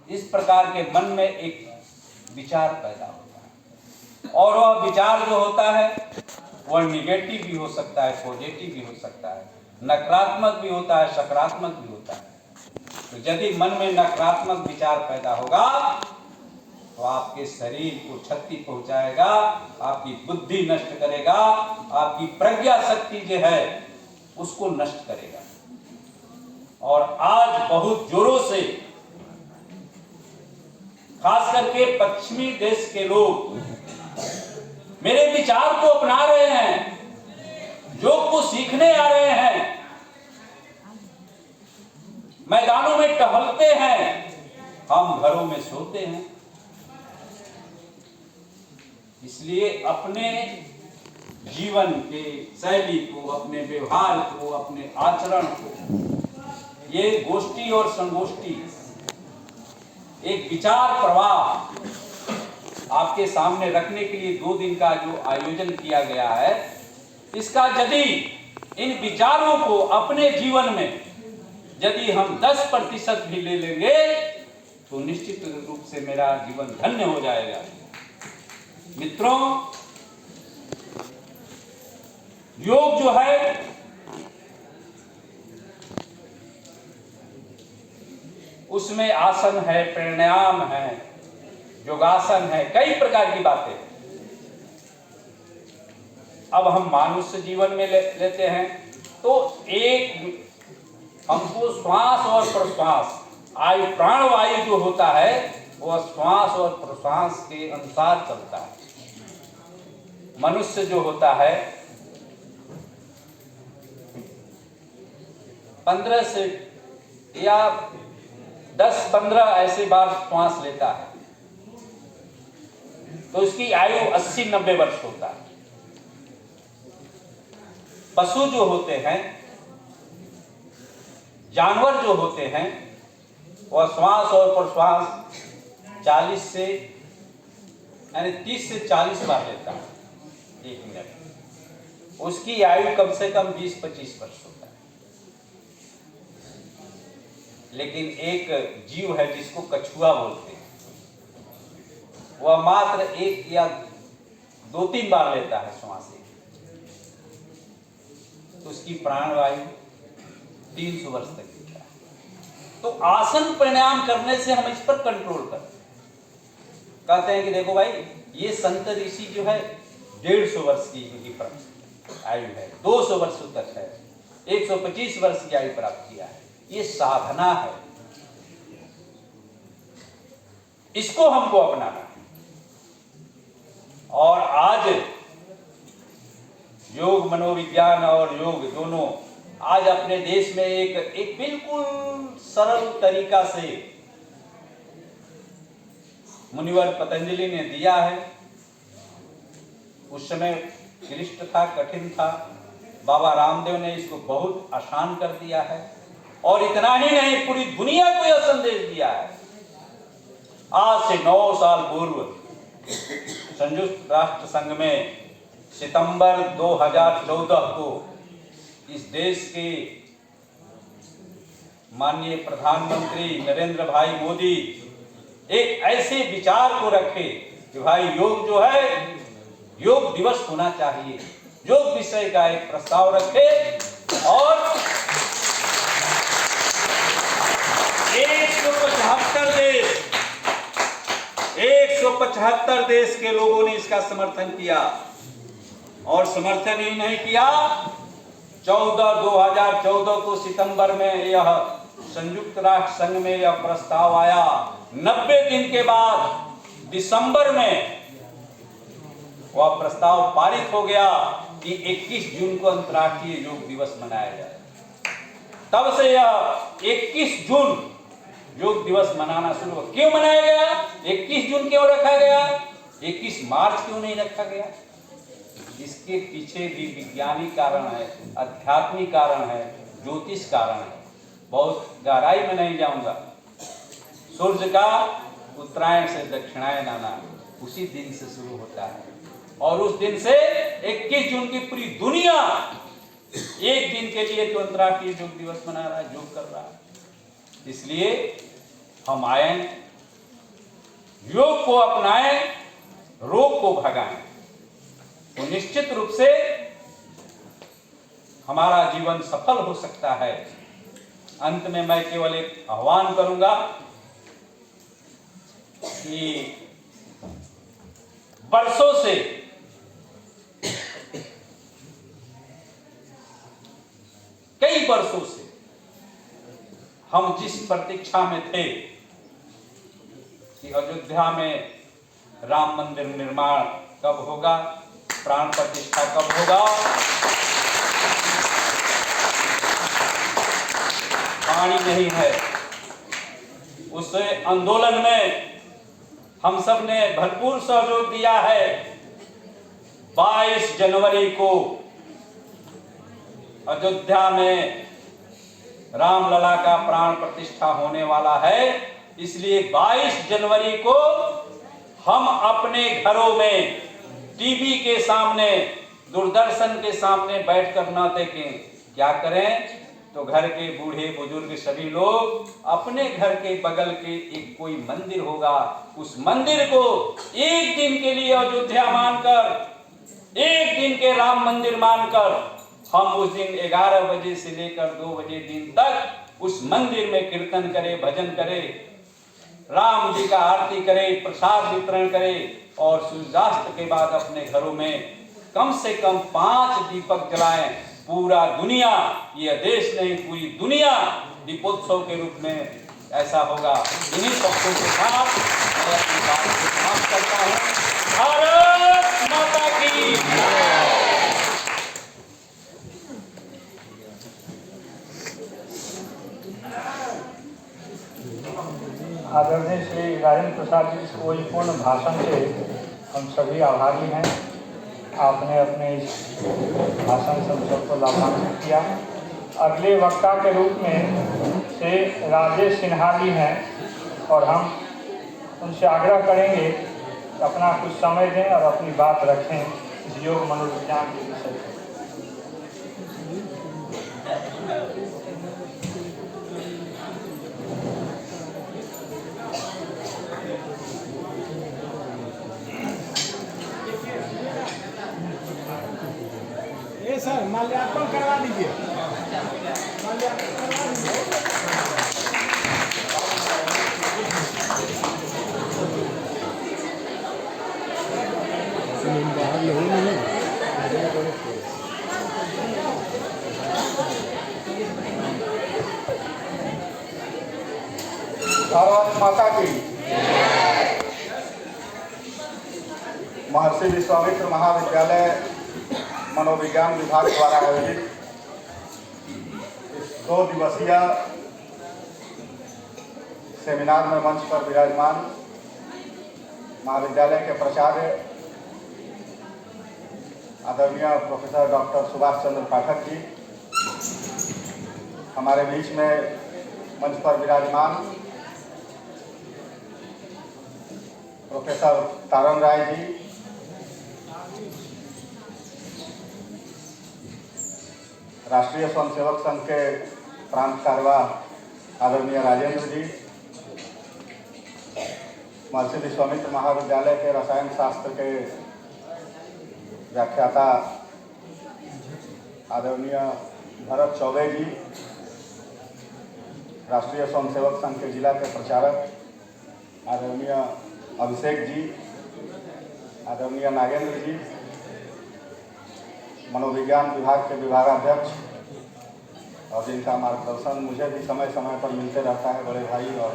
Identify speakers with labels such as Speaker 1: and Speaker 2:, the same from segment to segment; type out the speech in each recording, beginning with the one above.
Speaker 1: इस प्रकार के मन में एक विचार पैदा होता है, और वह विचार जो होता है वह निगेटिव भी हो सकता है, पॉजिटिव भी हो सकता है, नकारात्मक भी होता है, सकारात्मक भी होता है। तो यदि मन में नकारात्मक विचार पैदा होगा तो आपके शरीर को क्षति पहुंचाएगा, आपकी बुद्धि नष्ट करेगा, आपकी प्रज्ञा शक्ति जो है उसको नष्ट करेगा। और आज बहुत जोरों से खास करके पश्चिमी देश के लोग मेरे विचार को अपना रहे हैं, योग को सीखने आ रहे हैं, मैदानों में टहलते हैं, हम घरों में सोते हैं। इसलिए अपने जीवन के शैली को, अपने व्यवहार को, अपने आचरण को, ये गोष्ठी और संगोष्ठी एक विचार प्रवाह आपके सामने रखने के लिए 2 दिन का जो आयोजन किया गया है, इसका यदि इन विचारों को अपने जीवन में यदि हम 10% भी ले लेंगे तो निश्चित रूप से मेरा जीवन धन्य हो जाएगा। मित्रों, योग जो है उसमें आसन है, प्राणायाम है, योगासन है, कई प्रकार की बातें। अब हम मानुष्य जीवन में लेते हैं तो एक हमको श्वास और प्रश्वास, आयु प्राणवायु जो होता है वह श्वास और प्रश्वास के अनुसार चलता है। मनुष्य जो होता है 15 से या 10-15 ऐसे बार श्वास लेता है तो उसकी आयु 80-90 वर्ष होता है। पशु जो होते हैं, जानवर जो होते हैं, वह श्वास और प्रश्वास 40 से यानी 30 से 40 बार लेता है 1 मिनट। उसकी आयु कम से कम 20-25 वर्ष होता है। लेकिन एक जीव है जिसको कछुआ बोलते हैं, वह मात्र 1 या 2-3 बार लेता है श्वास, तो उसकी प्राणवायु 300 वर्ष तक लेता है। तो आसन प्राणायाम करने से हम इस पर कंट्रोल करते हैं। कहते हैं कि देखो भाई, ये संत ऋषि जो है 150 वर्ष की इनकी आयु है, 200 वर्ष तक है, 125 वर्ष की आयु प्राप्त किया है। ये साधना है, इसको हमको अपनाना है। और आज योग मनोविज्ञान और योग दोनों आज अपने देश में एक बिल्कुल सरल तरीका से मुनिवर पतंजलि ने दिया है। उस समय क्लिष्ट था, कठिन था, बाबा रामदेव ने इसको बहुत आसान कर दिया है। और इतना ही नहीं, पूरी दुनिया को यह संदेश दिया है। आज से 9 साल पूर्व संयुक्त राष्ट्र संघ में सितंबर 2014 को इस देश के माननीय प्रधानमंत्री नरेंद्र भाई मोदी एक ऐसे विचार को रखे कि भाई योग जो है, योग दिवस होना चाहिए, योग विषय का एक प्रस्ताव रखे और 175 देश के लोगों ने इसका समर्थन किया। और समर्थन ही नहीं किया, 2014 को सितंबर में यह संयुक्त राष्ट्र संघ में यह प्रस्ताव आया। 90 दिन के बाद दिसंबर में वह प्रस्ताव पारित हो गया कि 21 जून को अंतर्राष्ट्रीय योग दिवस मनाया जाए। तब से यह 21 जून योग दिवस मनाना शुरू हुआ। क्यों मनाया गया? 21 जून क्यों रखा गया? 21 मार्च क्यों नहीं रखा गया? इसके पीछे भी वैज्ञानिक कारण है, आध्यात्मिक कारण है, ज्योतिष कारण है। बहुत गहराई में नहीं जाऊंगा। सूर्य का उत्तरायण से दक्षिणायन आना उसी दिन से शुरू होता है और उस दिन से 21 जून की पूरी दुनिया एक दिन के लिए तो अंतर्राष्ट्रीय योग दिवस मना रहा है, योग कर रहा है। इसलिए हम आए योग को अपनाएं, रोग को भगाएं, तो निश्चित रूप से हमारा जीवन सफल हो सकता है। अंत में मैं केवल एक आह्वान करूंगा कि वर्षों से कई वर्षों से हम जिस प्रतीक्षा में थे कि अयोध्या में राम मंदिर निर्माण कब होगा, प्राण प्रतिष्ठा कब होगा, पानी नहीं है। उस आंदोलन में हम सब ने भरपूर सहयोग दिया है। 22 जनवरी को अयोध्या में रामलला का प्राण प्रतिष्ठा होने वाला है, इसलिए 22 जनवरी को हम अपने घरों में टीवी के सामने, दूरदर्शन के सामने बैठकर न देखें। क्या करें? तो घर के बूढ़े बुजुर्ग सभी लोग अपने घर के बगल के एक कोई मंदिर होगा, उस मंदिर को एक दिन के लिए अयोध्या मानकर, एक दिन के राम मंदिर मानकर हम उस दिन 11 बजे से लेकर 2 बजे दिन तक उस मंदिर में कीर्तन करें, भजन करें, राम जी का आरती करें, प्रसाद वितरण करें और सूर्यास्त के बाद अपने घरों में कम से कम 5 दीपक जलाएं। पूरा दुनिया, ये देश नहीं पूरी दुनिया दीपोत्सव के रूप में ऐसा होगा। इन्हीं शब्दों के साथ मैं अपनी बात को समाप्त करता हूँ। भारत माता की।
Speaker 2: आदरणीय श्री राजेंद्र प्रसाद जी इस ओजपूर्ण भाषण से हम सभी आभारी हैं। आपने अपने इस भाषण से हम सबको लाभान्वित किया। अगले वक्ता के रूप में से राजेश सिन्हा जी हैं और हम उनसे आग्रह करेंगे कि अपना कुछ समय दें और अपनी बात रखें इस योग मनोविज्ञान के विषय पर।
Speaker 3: सर माल्यार्पण करवा दीजिए। माल्यार्पण करवा दीजिए।
Speaker 4: भारत माता की। महर्षि विश्वामित्र महाविद्यालय मनोविज्ञान विभाग द्वारा आयोजित इस 2 दिवसीय सेमिनार में मंच पर विराजमान महाविद्यालय के प्राचार्य आदरणीय प्रोफेसर डॉक्टर सुभाष चंद्र पाठक जी, हमारे बीच में मंच पर विराजमान प्रोफेसर तारण राय जी, राष्ट्रीय स्वयंसेवक संघ के प्रांत कार्यवाह आदरणीय राजेंद्र जी, महर्षि विश्वामित्र महाविद्यालय के रसायन शास्त्र के व्याख्याता आदरणीय भरत चौबे जी, राष्ट्रीय स्वयंसेवक संघ के जिला के प्रचारक आदरणीय अभिषेक जी, आदरणीय नागेंद्र जी, मनोविज्ञान विभाग के विभागाध्यक्ष और जिनका मार्गदर्शन मुझे भी समय समय पर मिलते रहता है, बड़े भाई और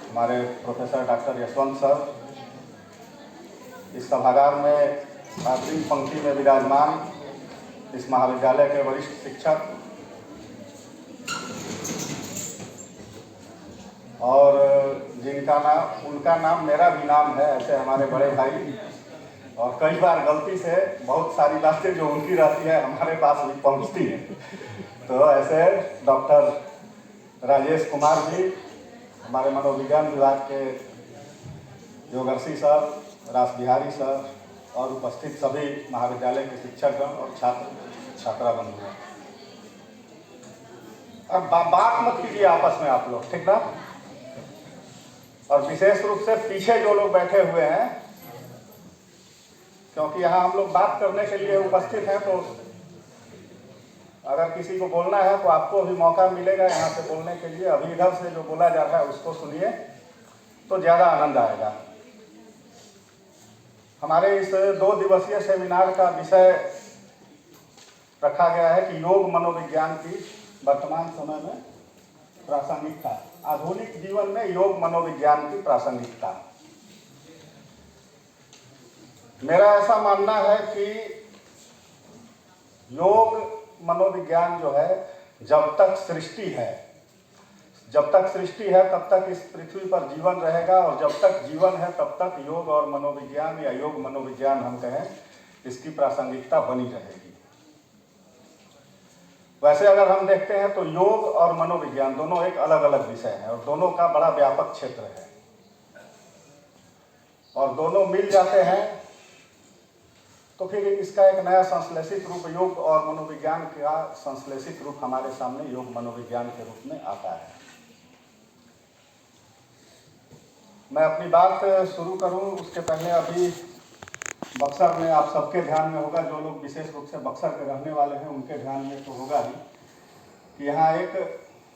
Speaker 4: हमारे प्रोफेसर डॉक्टर यशवंत सर, इस सभागार में आखिरी पंक्ति में विराजमान इस महाविद्यालय के वरिष्ठ शिक्षक और उनका नाम मेरा भी नाम है, ऐसे हमारे बड़े भाई, और कई बार गलती से बहुत सारी बातें जो उनकी रहती है हमारे पास भी पहुंचती हैं। तो ऐसे डॉक्टर राजेश कुमार जी, हमारे मनोविज्ञान विभाग के योगर्षि सर, रास बिहारी सर और उपस्थित सभी महाविद्यालय के शिक्षकगण और छात्र छात्रा बंधु। अब बात मत कीजिए आपस में आप लोग, ठीक ना? और विशेष रूप से पीछे जो लोग बैठे हुए हैं, क्योंकि यहाँ हम लोग बात करने के लिए उपस्थित हैं, तो अगर किसी को बोलना है तो आपको भी मौका मिलेगा यहाँ से बोलने के लिए। अभी इधर से जो बोला जा रहा है उसको सुनिए तो ज़्यादा आनंद आएगा। हमारे इस 2 दिवसीय सेमिनार का विषय रखा गया है कि योग मनोविज्ञान की वर्तमान समय में प्रासंगिकता, आधुनिक जीवन में योग मनोविज्ञान की प्रासंगिकता। मेरा ऐसा मानना है कि योग मनोविज्ञान जो है, जब तक सृष्टि है तब तक इस पृथ्वी पर जीवन रहेगा, और जब तक जीवन है तब तक योग और मनोविज्ञान या योग मनोविज्ञान हम कहें, इसकी प्रासंगिकता बनी रहेगी। वैसे अगर हम देखते हैं तो योग और मनोविज्ञान दोनों एक अलग अलग विषय हैं और दोनों का बड़ा व्यापक क्षेत्र है, और दोनों मिल जाते हैं तो फिर इसका एक नया संश्लेषित रूप, योग और मनोविज्ञान का संश्लेषित रूप हमारे सामने योग मनोविज्ञान के रूप में आता है। मैं अपनी बात शुरू करूं उसके पहले अभी बक्सर में आप सबके ध्यान में होगा, जो लोग विशेष रूप से बक्सर के रहने वाले हैं उनके ध्यान में तो होगा ही, कि यहाँ एक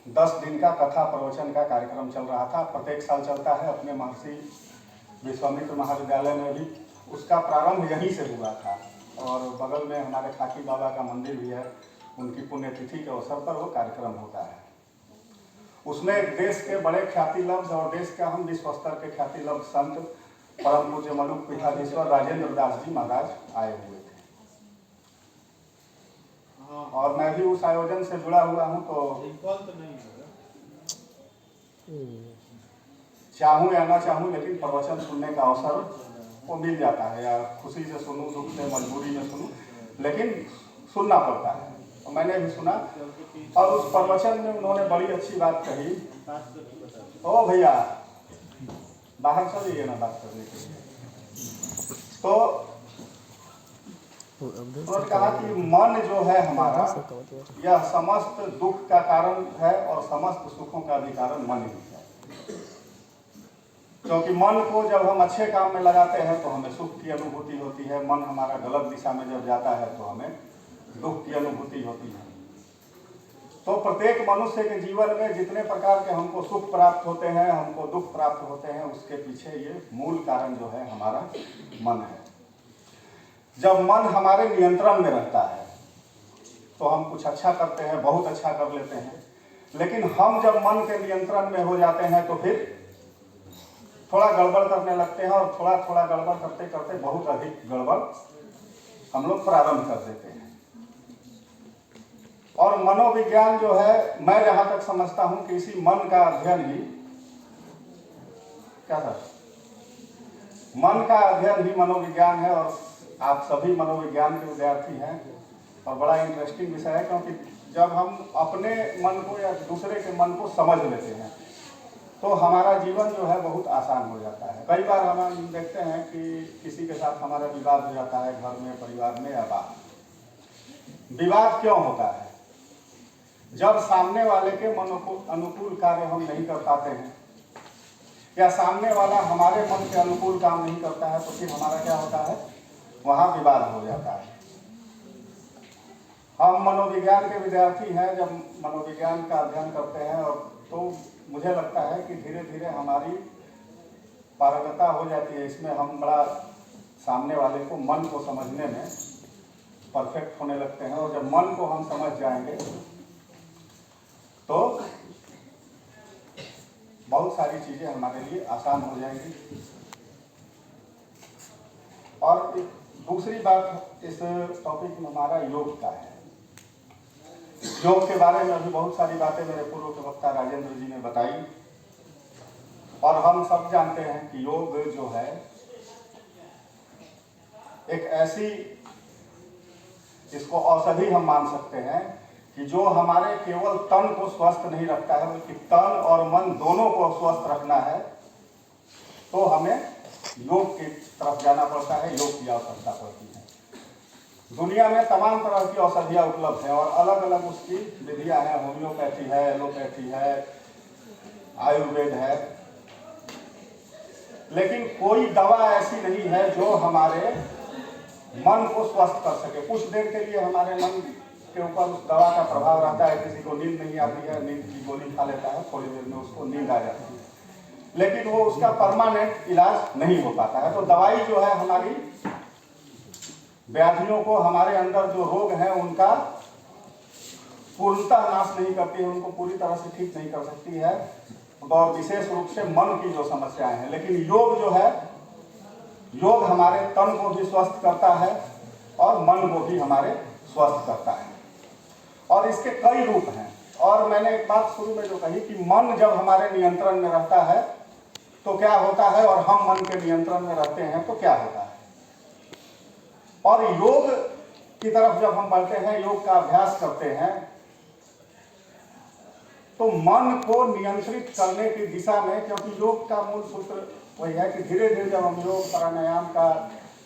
Speaker 4: 10 दिन का कथा प्रवचन का कार्यक्रम चल रहा था। प्रत्येक साल चलता है, अपने महर्षि विश्वामित्र महाविद्यालय में भी उसका प्रारंभ यहीं से हुआ था, और बगल में हमारे खाकी बाबा का मंदिर भी है, उनकी पुण्यतिथि के अवसर पर वो कार्यक्रम होता है। उसमें देश के बड़े ख्याति लब्ध और देश का हम विश्व स्तर के ख्याति लब्ध संत परम पूज्य मलुक पीठाधीश्वर राजेंद्र दास जी महाराज आए हुए थे, और मैं भी उस आयोजन से जुड़ा हुआ हूं, तो चाहूं या ना चाहूं लेकिन प्रवचन सुनने का अवसर वो मिल जाता है, या खुशी से सुनूं, दुख से, मजबूरी में सुनूं, लेकिन सुनना पड़ता है। तो मैंने भी सुना, और उस प्रवचन में उन्होंने बड़ी अच्छी बात कही। ओ भैया बाहर चलिए ना बात करने के लिए। तो उन्होंने कहा कि मन जो है हमारा, यह समस्त दुख का कारण है और समस्त सुखों का भी कारण मन ही है, क्योंकि मन को जब हम अच्छे काम में लगाते हैं तो हमें सुख की अनुभूति होती है, मन हमारा गलत दिशा में जब जाता है तो हमें दुख की अनुभूति होती है। तो प्रत्येक मनुष्य के जीवन में जितने प्रकार के हमको सुख प्राप्त होते हैं, हमको दुख प्राप्त होते हैं, उसके पीछे ये मूल कारण जो है हमारा मन है। जब मन हमारे नियंत्रण में रहता है तो हम कुछ अच्छा करते हैं, बहुत अच्छा कर लेते हैं, लेकिन हम जब मन के नियंत्रण में हो जाते हैं तो फिर थोड़ा गड़बड़ करने लगते हैं, और थोड़ा थोड़ा गड़बड़ करते करते बहुत अधिक गड़बड़ हम लोग प्रारंभ कर देते हैं। और मनोविज्ञान जो है, मैं जहां तक समझता हूं कि इसी मन का अध्ययन ही, क्या सर, मन का अध्ययन ही मनोविज्ञान है, और आप सभी मनोविज्ञान के विद्यार्थी हैं, और बड़ा इंटरेस्टिंग विषय है, क्योंकि जब हम अपने मन को या दूसरे के मन को समझ लेते हैं तो हमारा जीवन जो है बहुत आसान हो जाता है। कई बार हम देखते हैं कि किसी के साथ हमारा विवाद हो जाता है, घर में, परिवार में या बाहर। विवाद क्यों होता है? जब सामने वाले के मन को अनुकूल कार्य हम नहीं कर पाते हैं, या सामने वाला हमारे मन के अनुकूल काम नहीं करता है, तो फिर हमारा क्या होता है, वहां विवाद हो जाता है। हम मनोविज्ञान के विद्यार्थी हैं, जब मनोविज्ञान का अध्ययन करते हैं, और तो मुझे लगता है कि धीरे धीरे हमारी पारंगता हो जाती है इसमें, हम बड़ा सामने वाले को, मन को समझने में परफेक्ट होने लगते हैं, और जब मन को हम समझ जाएंगे तो बहुत सारी चीजें हमारे लिए आसान हो जाएंगी। और दूसरी बात इस टॉपिक में हमारा योग का है। योग के बारे में अभी बहुत सारी बातें मेरे पूर्व के वक्ता राजेंद्र जी ने बताई, और हम सब जानते हैं कि योग जो है एक ऐसी, इसको औषधि हम मान सकते हैं कि जो हमारे केवल तन को स्वस्थ नहीं रखता है, बल्कि तन और मन दोनों को स्वस्थ रखना है, तो हमें योग की तरफ जाना पड़ता है, योग की आवश्यकता पड़ती है। दुनिया में तमाम तरह की औषधियाँ उपलब्ध हैं, और अलग अलग उसकी विधियाँ हैं, होम्योपैथी है, एलोपैथी है, आयुर्वेद है, लेकिन कोई दवा ऐसी नहीं है जो हमारे मन को स्वस्थ कर सके। कुछ देर के लिए हमारे मन के ऊपर उस दवा का प्रभाव रहता है, किसी को नींद नहीं आती है, नींद की गोली खा लेता है, थोड़ी देर में उसको नींद आ जाती है, लेकिन वो उसका परमानेंट इलाज नहीं हो पाता है। तो दवाई जो है हमारी व्याधियों को, हमारे अंदर जो रोग हैं उनका पूर्णतः नाश नहीं करती है, उनको पूरी तरह से ठीक नहीं कर सकती है, और विशेष रूप से मन की जो समस्याएं हैं। लेकिन योग जो है, योग हमारे तन को भी स्वस्थ करता है और मन को भी हमारे स्वस्थ करता है, और इसके कई रूप हैं। और मैंने एक बात शुरू में जो कही कि मन जब हमारे नियंत्रण में रहता है तो क्या होता है, और हम मन के नियंत्रण में रहते हैं तो क्या होता है। और योग की तरफ जब हम बढ़ते हैं, योग का अभ्यास करते हैं, तो मन को नियंत्रित करने की दिशा में, क्योंकि योग का मूल सूत्र वही है कि धीरे धीरे जब हम योग प्राणायाम का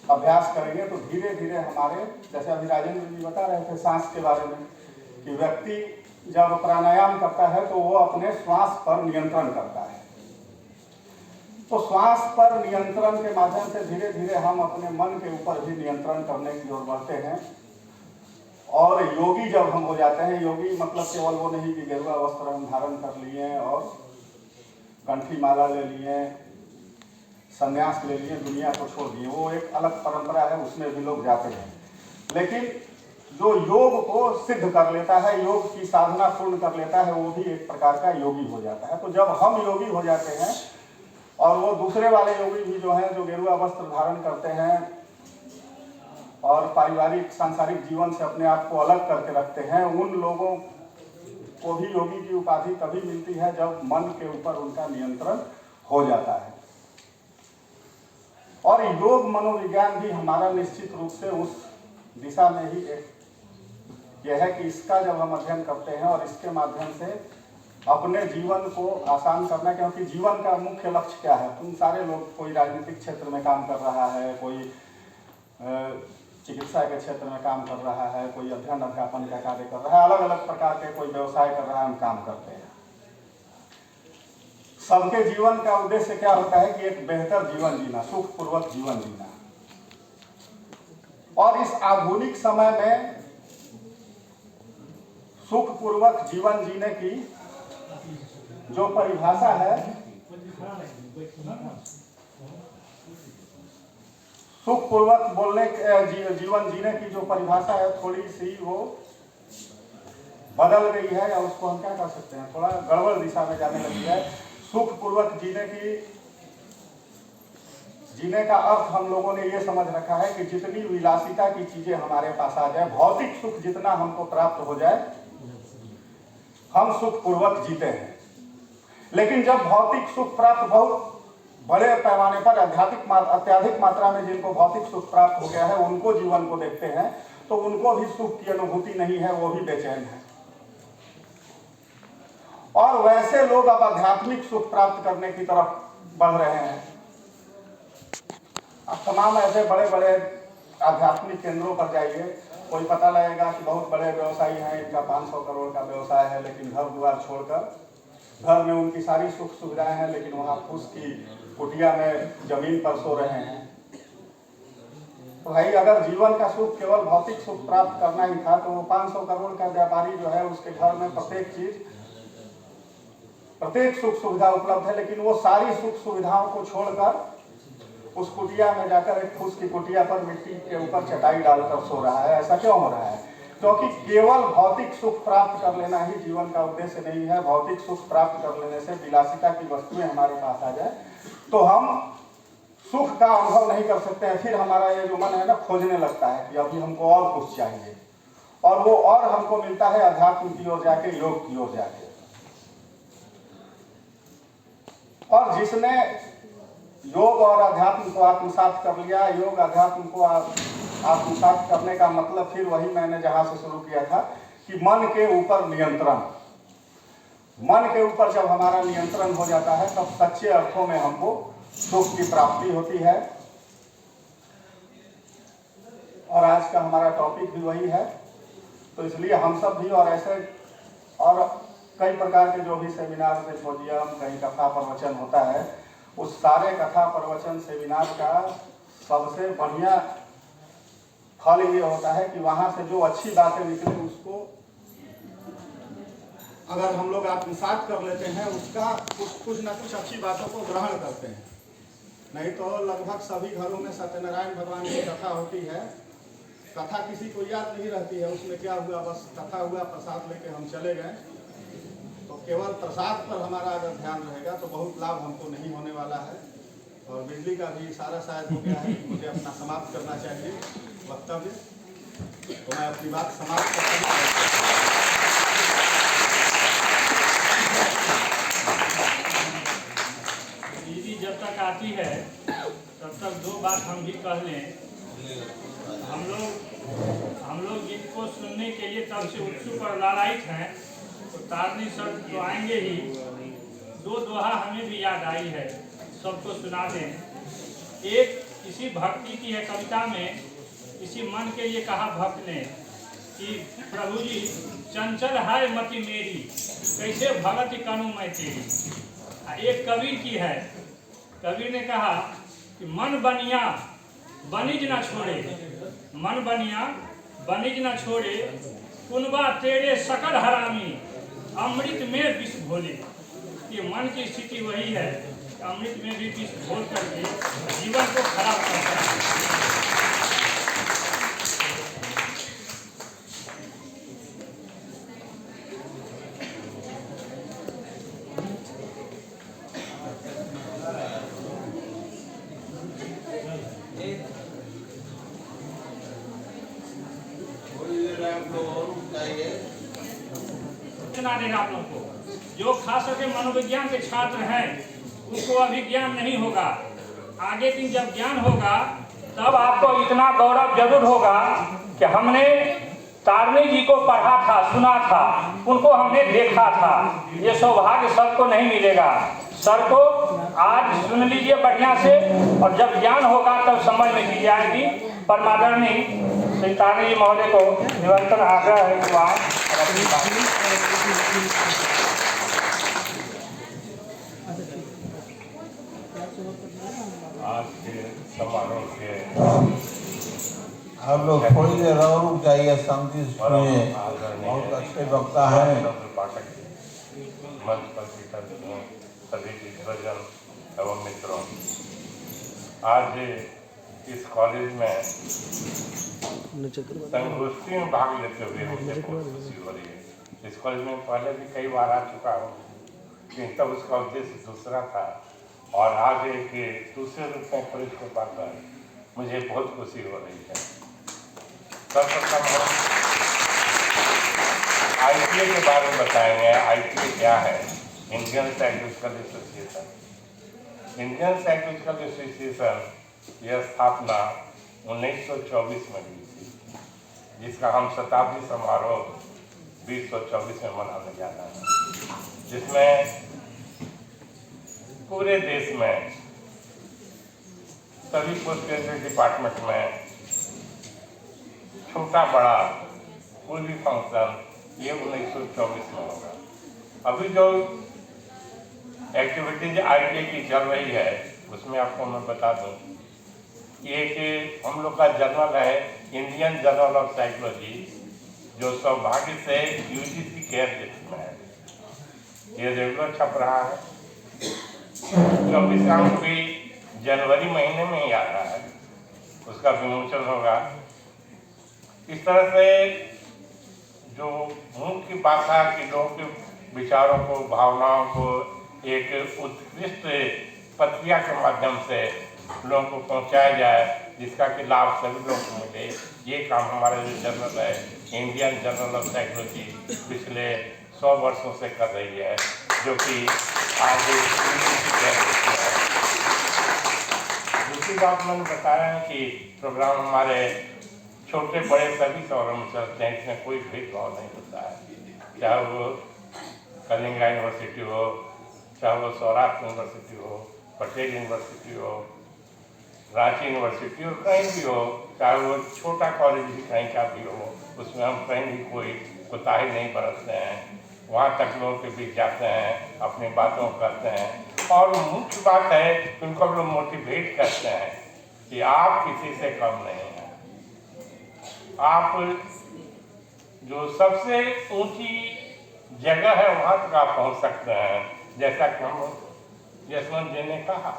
Speaker 4: अभ्यास करेंगे तो धीरे धीरे हमारे, जैसे अभी राजेंद्र जी बता रहे थे सांस के बारे में, कि व्यक्ति जब प्राणायाम करता है तो वो अपने श्वास पर नियंत्रण करता है। तो श्वास पर नियंत्रण के माध्यम से धीरे धीरे हम अपने मन के ऊपर भी नियंत्रण करने की ओर बढ़ते हैं। और योगी जब हम हो जाते हैं, योगी मतलब केवल वो नहीं कि गेरुआ वस्त्र हम धारण कर लिए और कंठी माला ले लिए, संन्यास ले लिए, दुनिया को छोड़ दिए, वो एक अलग परंपरा है, उसमें भी लोग जाते हैं। लेकिन जो योग को सिद्ध कर लेता है, योग की साधना पूर्ण कर लेता है, वो भी एक प्रकार का योगी हो जाता है। तो जब हम योगी हो जाते हैं और वो दूसरे वाले योगी भी जो हैं, जो गेरुआ वस्त्र धारण करते हैं और पारिवारिक सांसारिक जीवन से अपने आप को अलग करके रखते हैं, उन लोगों को भी योगी की उपाधि तभी मिलती है जब मन के ऊपर उनका नियंत्रण हो जाता है। और योग मनोविज्ञान भी हमारा निश्चित रूप से उस दिशा में ही एक यह है कि इसका जब हम अध्ययन करते हैं और इसके माध्यम से अपने जीवन को आसान करना, क्योंकि जीवन का मुख्य लक्ष्य क्या है। तुम सारे लोग, कोई राजनीतिक क्षेत्र में काम कर रहा है, कोई चिकित्सा के क्षेत्र में काम कर रहा है, कोई अध्ययन अध्यापन का कार्य कर रहा है, अलग अलग प्रकार के कोई व्यवसाय कर रहा है, हम काम करते हैं। सबके जीवन का उद्देश्य क्या होता है कि एक बेहतर जीवन जीना, सुखपूर्वक जीवन जीना। और इस आधुनिक समय में सुखपूर्वक जीवन जीने की जो परिभाषा है, सुखपूर्वक बोलने जीवन जीने की जो परिभाषा है, थोड़ी सी वो बदल गई है, या उसको हम क्या कर सकते हैं, थोड़ा गड़बड़ दिशा में जाने लगी है। सुखपूर्वक जीने का अर्थ हम लोगों ने ये समझ रखा है कि जितनी विलासिता की चीजें हमारे पास आ जाए, भौतिक सुख जितना हमको प्राप्त हो जाए, हम सुखपूर्वक जीते हैं। लेकिन जब भौतिक सुख प्राप्त बहुत बड़े पैमाने पर अत्याधिक मात्रा में जिनको भौतिक सुख प्राप्त हो गया है, उनको जीवन को देखते हैं तो उनको भी सुख की अनुभूति नहीं है, वो भी बेचैन है। और वैसे लोग अब आध्यात्मिक सुख प्राप्त करने की तरफ बढ़ रहे हैं। अब तमाम ऐसे बड़े बड़े आध्यात्मिक केंद्रों पर जाइए, कोई पता लगेगा कि बहुत बड़े व्यवसायी हैं, इनका 500 करोड़ का व्यवसाय है, लेकिन घर द्वार छोड़कर, घर में उनकी सारी सुख सुविधाएं हैं, लेकिन वहां फूस की कुटिया में जमीन पर सो रहे हैं। तो भाई, अगर जीवन का सुख केवल भौतिक सुख प्राप्त करना ही था, तो वो 500 करोड़ का व्यापारी जो है, उसके घर में प्रत्येक सुख सुविधा उपलब्ध है, लेकिन वो सारी सुख सुविधाओं को छोड़कर उस कुटिया में जाकर एक फूस की कुटिया पर मिट्टी के ऊपर चटाई डालकर सो रहा है। ऐसा क्यों हो रहा है? क्योंकि केवल भौतिक सुख प्राप्त कर लेना ही जीवन का उद्देश्य नहीं है। भौतिक सुख प्राप्त कर लेने से, विलासिता की वस्तुएं हमारे पास आ जाए तो हम सुख का अनुभव नहीं कर सकते हैं। फिर हमारा ये जो मन है ना, खोजने लगता है कि अभी हमको और कुछ चाहिए, और वो और हमको मिलता है अध्यात्म की ओर जाके, योग की ओर जाके। और जिसने योग और अध्यात्म को आत्मसात कर लिया, योग अध्यात्म को आत्मसात करने का मतलब फिर वही मैंने जहां से शुरू किया था कि मन के ऊपर नियंत्रण। मन के ऊपर जब हमारा नियंत्रण हो जाता है, तब सच्चे अर्थों में हमको सुख की प्राप्ति होती है। और आज का हमारा टॉपिक भी वही है, तो इसलिए हम सब भी और ऐसे और कई प्रकार के जो भी सेमिनार, सिम्पोजियम, कहीं कथा प्रवचन होता है, उस सारे कथा प्रवचन सेमिनार का सबसे बढ़िया फल ये होता है कि वहाँ से जो अच्छी बातें निकले उसको अगर हम लोग आत्मसात कर लेते हैं, उसका कुछ न कुछ अच्छी बातों को ग्रहण करते हैं। नहीं तो लगभग सभी घरों में सत्यनारायण भगवान की कथा होती है, कथा किसी को याद नहीं रहती है, उसमें क्या हुआ, बस कथा हुआ, प्रसाद लेके हम चले गए। तो केवल प्रसाद पर हमारा अगर ध्यान रहेगा तो बहुत लाभ हमको नहीं होने वाला है। और बिजली का भी इशारा शायद हो गया है, मुझे अपना समाप्त करना चाहिए वक्तव्य, तो मैं अपनी बात समाप्त करता हूँ।
Speaker 5: दीदी जब तक आती है तब तक दो बात हम भी कह लें। हम लोग जिनको सुनने के लिए तब से उत्सुक और लालायित हैं, तो तारनी सर तो आएंगे ही। दो दोहा हमें भी याद आई है, सबको सुना दें। एक किसी भक्ति की है कविता में, किसी मन के लिए कहा भक्त ने कि प्रभु जी चंचल है मति मेरी, कैसे भगत करूं मैं तेरी। एक कबीर की है, कबीर ने कहा कि मन बनिया बनिज न छोड़े, मन बनिया बनिज न छोड़े, कुनबा तेरे सकल हरामी, अमृत में विष घोले। ये मन की स्थिति वही है, अमृत में भी विष घोल करके जीवन को खराब करता है। सूचना देना आप लोगों को, जो खास करके मनोविज्ञान के छात्र हैं उसको अभी ज्ञान नहीं होगा, आगे दिन जब ज्ञान होगा तब आपको इतना गौरव जरूर होगा कि हमने तारनी जी को पढ़ा था, सुना था, उनको हमने देखा था। ये सौभाग्य सबको नहीं मिलेगा। सर को आज सुन लीजिए बढ़िया से, और जब ज्ञान होगा तब समझ में चीजें आएगी। परमादरणीय श्री तारनी जी महोदय को निरंतर आग्रह है कि वहाँ अपनी बात
Speaker 6: आज के समारोह के हम लोग थोड़ी देर और रुक जाइए, शांति सुनिए, बहुत अच्छे वक्ता हैं।
Speaker 7: मंच पर सभी दिग्गजन एवं मित्रों, आज इस कॉलेज में संगोष्ठी में भाग लेते हुए मुझे बहुत खुशी हो रही है। इस कॉलेज में पहले भी कई बार आ चुका हूँ, लेकिन तब उसका उद्देश्य दूसरा था, और आज एक दूसरे रूप में कॉलेज को पाकर मुझे बहुत खुशी हो रही है। सर्वप्रथम हम ITA के बारे में बताएंगे। ITA क्या है? Indian psychological association. Indian psychological association यह स्थापना 1924 में हुई थी, जिसका हम शताब्दी समारोह 2024 में मनाने जा रहे हैं, जिसमें पूरे देश में सभी पोस्ट ग्रेजुएट डिपार्टमेंट में छोटा बड़ा कोई भी फंक्शन ये 1924 में होगा। अभी जो एक्टिविटीज ITA की चल रही है उसमें आपको मैं बता दूं, ये कि हम लोग का जर्नल है इंडियन जर्नल ऑफ साइकोलॉजी, जो सौभाग्य से UGC केयर लिस्ट में है। ये रेगुलर छप रहा है, 24 अंक भी जनवरी महीने में ही आ रहा है, उसका विमोचन होगा। इस तरह से जो मुख्य भाषा के लोगों के विचारों को, भावनाओं को एक उत्कृष्ट प्रक्रिया के माध्यम से लोगों को पहुंचाया जाए, जिसका कि लाभ सभी लोगों को मिले, ये काम हमारा जो जर्नल है इंडियन जर्नल ऑफ साइकोलॉजी पिछले 100 वर्षों से कर रही है, जो कि आज दूसरी बात मैंने बताया है कि प्रोग्राम हमारे छोटे बड़े सभी शहरों में चलते हैं, इसमें कोई भेदभाव नहीं होता है, चाहे वो कलिंगा यूनिवर्सिटी हो, चाहे वो सौराष्ट्र यूनिवर्सिटी हो, पटेल यूनिवर्सिटी हो, रांची यूनिवर्सिटी हो, कहीं भी हो, चाहे वो छोटा कॉलेज भी कहीं का भी हो, उसमें हम कहीं भी कोई कोताही नहीं बरतते हैं। वहाँ तक लोगों के बीच जाते हैं, अपनी बातों करते हैं, और मुख्य बात है कि उनको हम लोग मोटिवेट करते हैं कि आप किसी से कम नहीं हैं। आप जो सबसे ऊंची जगह है वहां तक आप पहुंच सकते हैं। जैसा कि हम जसवंत जी ने कहा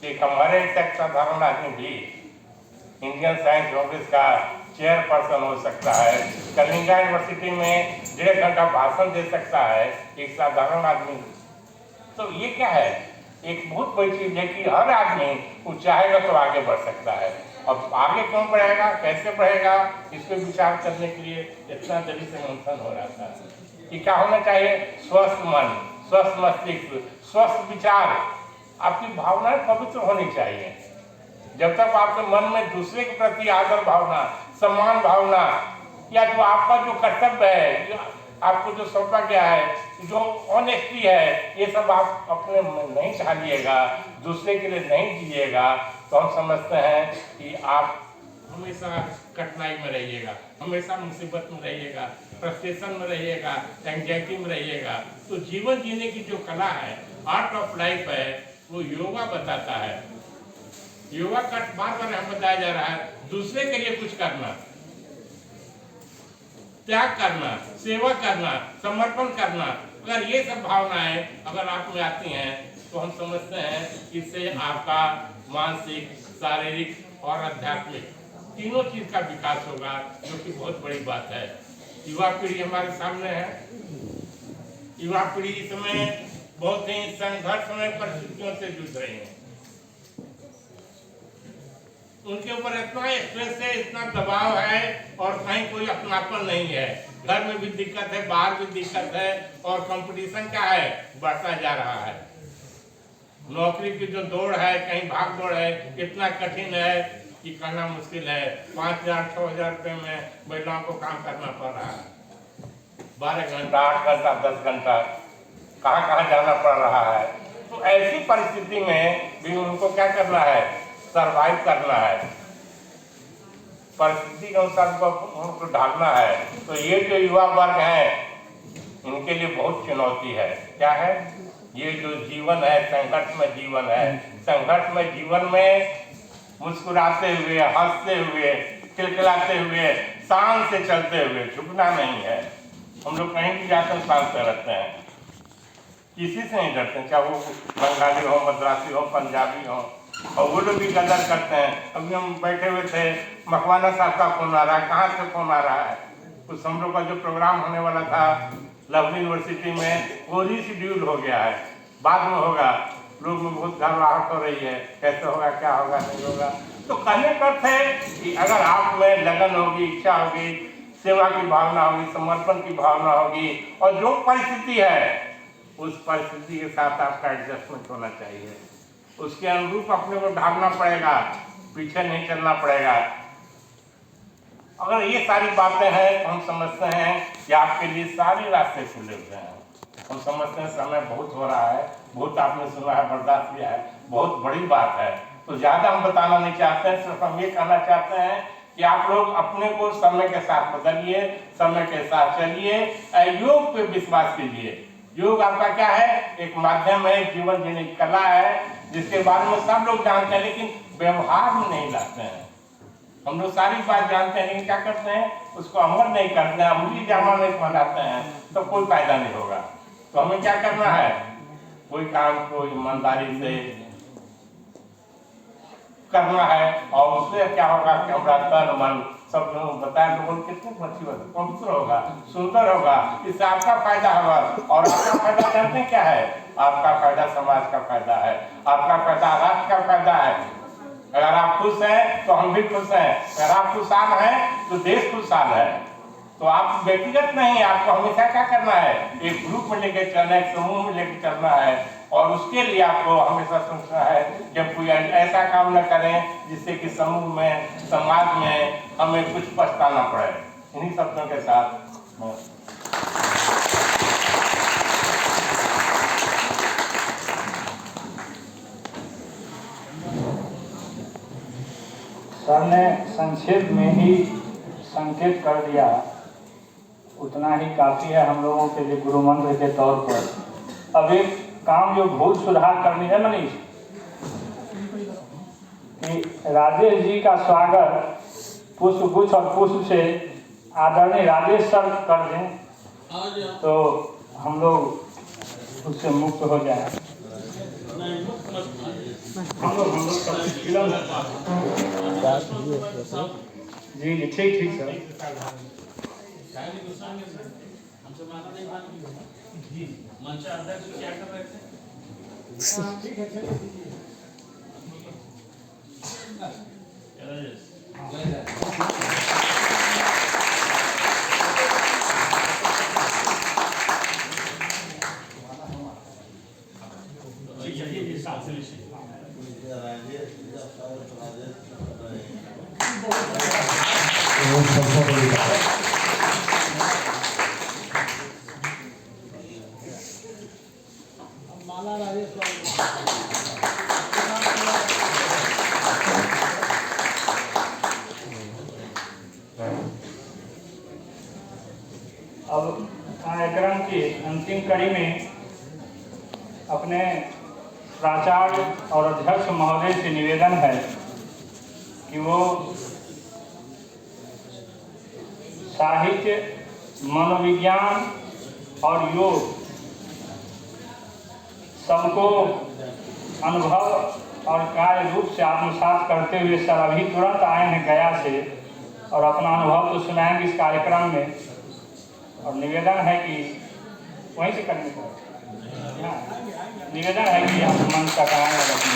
Speaker 7: कि हमारे एक साधारण आदमी भी इंडियन साइंस कांग्रेस का चेयरपर्सन हो सकता है, कलिंगा यूनिवर्सिटी में 1.5 घंटा भाषण दे सकता है एक साधारण आदमी। तो ये क्या है, एक बहुत बड़ी चीज है कि हर आदमी वो चाहेगा तो आगे बढ़ सकता है। अब आगे क्यों बढ़ेगा, कैसे बढ़ेगा, इस पर विचार करने के लिए इतना देरी से मंथन हो रहा था कि क्या होना चाहिए। स्वस्थ मन, स्वस्थ मस्तिष्क, स्वस्थ विचार, आपकी भावनाएं पवित्र होनी चाहिए। जब तक आपके मन में दूसरे के प्रति आदर भावना, सम्मान भावना, या जो आपका जो कर्तव्य है, जो आपको जो सौंपा गया है, जो ऑनेस्टी है, ये सब आप अपने में नहीं ढालिएगा, दूसरे के लिए नहीं जिएगा, तो हम समझते हैं कि आप हमेशा कठिनाई में रहिएगा, हमेशा मुसीबत में रहिएगा, फ्रस्ट्रेशन में रहिएगा, एंजाइटी में रहिएगा। तो जीवन जीने की जो कला है, आर्ट ऑफ लाइफ है, वो योगा बताता है। योगा का बार बार हम बताया जा रहा है, दूसरे के लिए कुछ करना, त्याग करना, सेवा करना, समर्पण करना, अगर ये सब भावनाएं अगर आप में आती हैं तो हम समझते हैं कि इससे आपका मानसिक, शारीरिक और आध्यात्मिक तीनों चीज का विकास होगा, जो कि बहुत बड़ी बात है। युवा पीढ़ी हमारे सामने है। युवा पीढ़ी इस समय बहुत ही संघर्षमय परिस्थितियों से जूझ रही है। उनके ऊपर इतना स्ट्रेस है, इतना दबाव है, और कहीं कोई अपनापन नहीं है। घर में भी दिक्कत है, बाहर भी दिक्कत है, और कंपटीशन क्या है, बढ़ता जा रहा है। नौकरी की जो दौड़ है, कहीं भाग दौड़ है, इतना कठिन है कि कहना मुश्किल है। 5,000-6,000 रुपये में महिलाओं को काम करना पड़ रहा है। 12 घंटा, 8 घंटा, 10 घंटा कहाँ कहाँ जाना पड़ रहा है। तो ऐसी परिस्थिति में भी उनको क्या करना है, सरवाइव करना है, परिस्थिति के अनुसार उनको ढालना है। तो ये जो युवा वर्ग है, इनके लिए बहुत चुनौती है। क्या है, ये जो जीवन है, संघर्ष में जीवन है। संघर्ष में जीवन में मुस्कुराते हुए, हंसते हुए, खिलखिलाते हुए, शान से चलते हुए, झुकना नहीं है। हम लोग कहीं भी जाते हैं शान से रहते हैं, किसी से नहीं डरते, चाहे वो बंगाली हो, मद्रासी हो, पंजाबी हो, और वो लोग भी कदर करते हैं। अभी हम बैठे हुए थे, मकवाना साहब का फोन आ रहा है, कहाँ से फोन आ रहा है। कुछ हम लोग का जो प्रोग्राम होने वाला था लवली यूनिवर्सिटी में, वो रीशेड्यूल हो गया है, बाद में होगा। लोग में बहुत घबराहट हो रही है, कैसे होगा, क्या होगा, नहीं होगा। तो कहने का अर्थ है कि अगर आप में लगन होगी, इच्छा होगी, सेवा की भावना होगी, समर्पण की भावना होगी, और जो परिस्थिति है उस परिस्थिति के साथ आपका एडजस्टमेंट होना चाहिए। उसके अनुरूप अपने को ढालना पड़ेगा, पीछे नहीं चलना पड़ेगा। अगर ये सारी बातें हैं तो हम समझते हैं कि आपके लिए सारे रास्ते खुले हुए हैं। हम समझते हैं समय बहुत हो रहा है, बहुत आपने सुना है, बर्दाश्त किया है, बहुत बड़ी बात है। तो ज़्यादा हम बताना नहीं चाहते हैं, सिर्फ हम ये कहना चाहते हैं कि आप लोग अपने को समय के साथ बदलिए, समय के साथ चलिए, योग पे विश्वास कीजिए। योग आपका क्या है, एक माध्यम है, जीवन जीने की कला है, जिसके बारे में सब लोग जानते हैं, लेकिन व्यवहार में नहीं लाते हैं। हम लोग सारी बात जानते हैं, लेकिन क्या करते हैं, उसको अमल नहीं करते हैं, अमली जामा में बनाते हैं, तो कोई फायदा नहीं होगा। तो हमें क्या करना है, कोई काम को ईमानदारी से करना है, और उससे क्या होगा कि हमारा तन मन सब लोग बताए, लोगों को कितनी अच्छी बात, पवित्र होगा, सुंदर होगा, इससे आपका फायदा होगा। और आपका फायदा जानते क्या है, आपका फायदा समाज का फायदा है, आपका फायदा राष्ट्र का फायदा है। अगर आप खुश हैं तो हम भी खुश हैं, अगर आप खुशहाल हैं तो देश खुशहाल है। तो आप व्यक्तिगत नहीं, आपको हमेशा क्या करना है, एक ग्रुप में लेकर चलना है, एक समूह में लेकर चलना है, और उसके लिए आपको हमेशा सोचना है जब कोई ऐसा काम न करें जिससे कि समूह में, समाज में हमें कुछ पछताना पड़े। इन्हीं शब्दों के साथ
Speaker 2: सर ने संक्षेप में ही संकेत कर दिया, उतना ही काफ़ी है हम लोगों के लिए गुरु मंत्र के तौर पर। अब एक काम जो भूल सुधार करनी है मनीष, कि राजेश जी का स्वागत पुष्प गुच्छ और पुष्प से आदरणीय राजेश सर कर दें तो हम लोग उससे मुक्त हो जाए। हम लोग जी जी ठीक सर।
Speaker 5: मंचाध्यक्ष क्या कर रहे थे?
Speaker 3: माला राजेश
Speaker 2: अब कार्यक्रम की अंतिम कड़ी में अपने प्राचार्य और अध्यक्ष महोदय से निवेदन है कि वो साहित्य, मनोविज्ञान और योग सबको अनुभव और कार्य रूप से आत्मसात करते हुए सर अभी तुरंत आए हैं गया से और अपना अनुभव तो सुनाएंगे इस कार्यक्रम में। और निवेदन है कि वहीं से करने का निवेदन है कि आप मंच तक आएँ और अपनी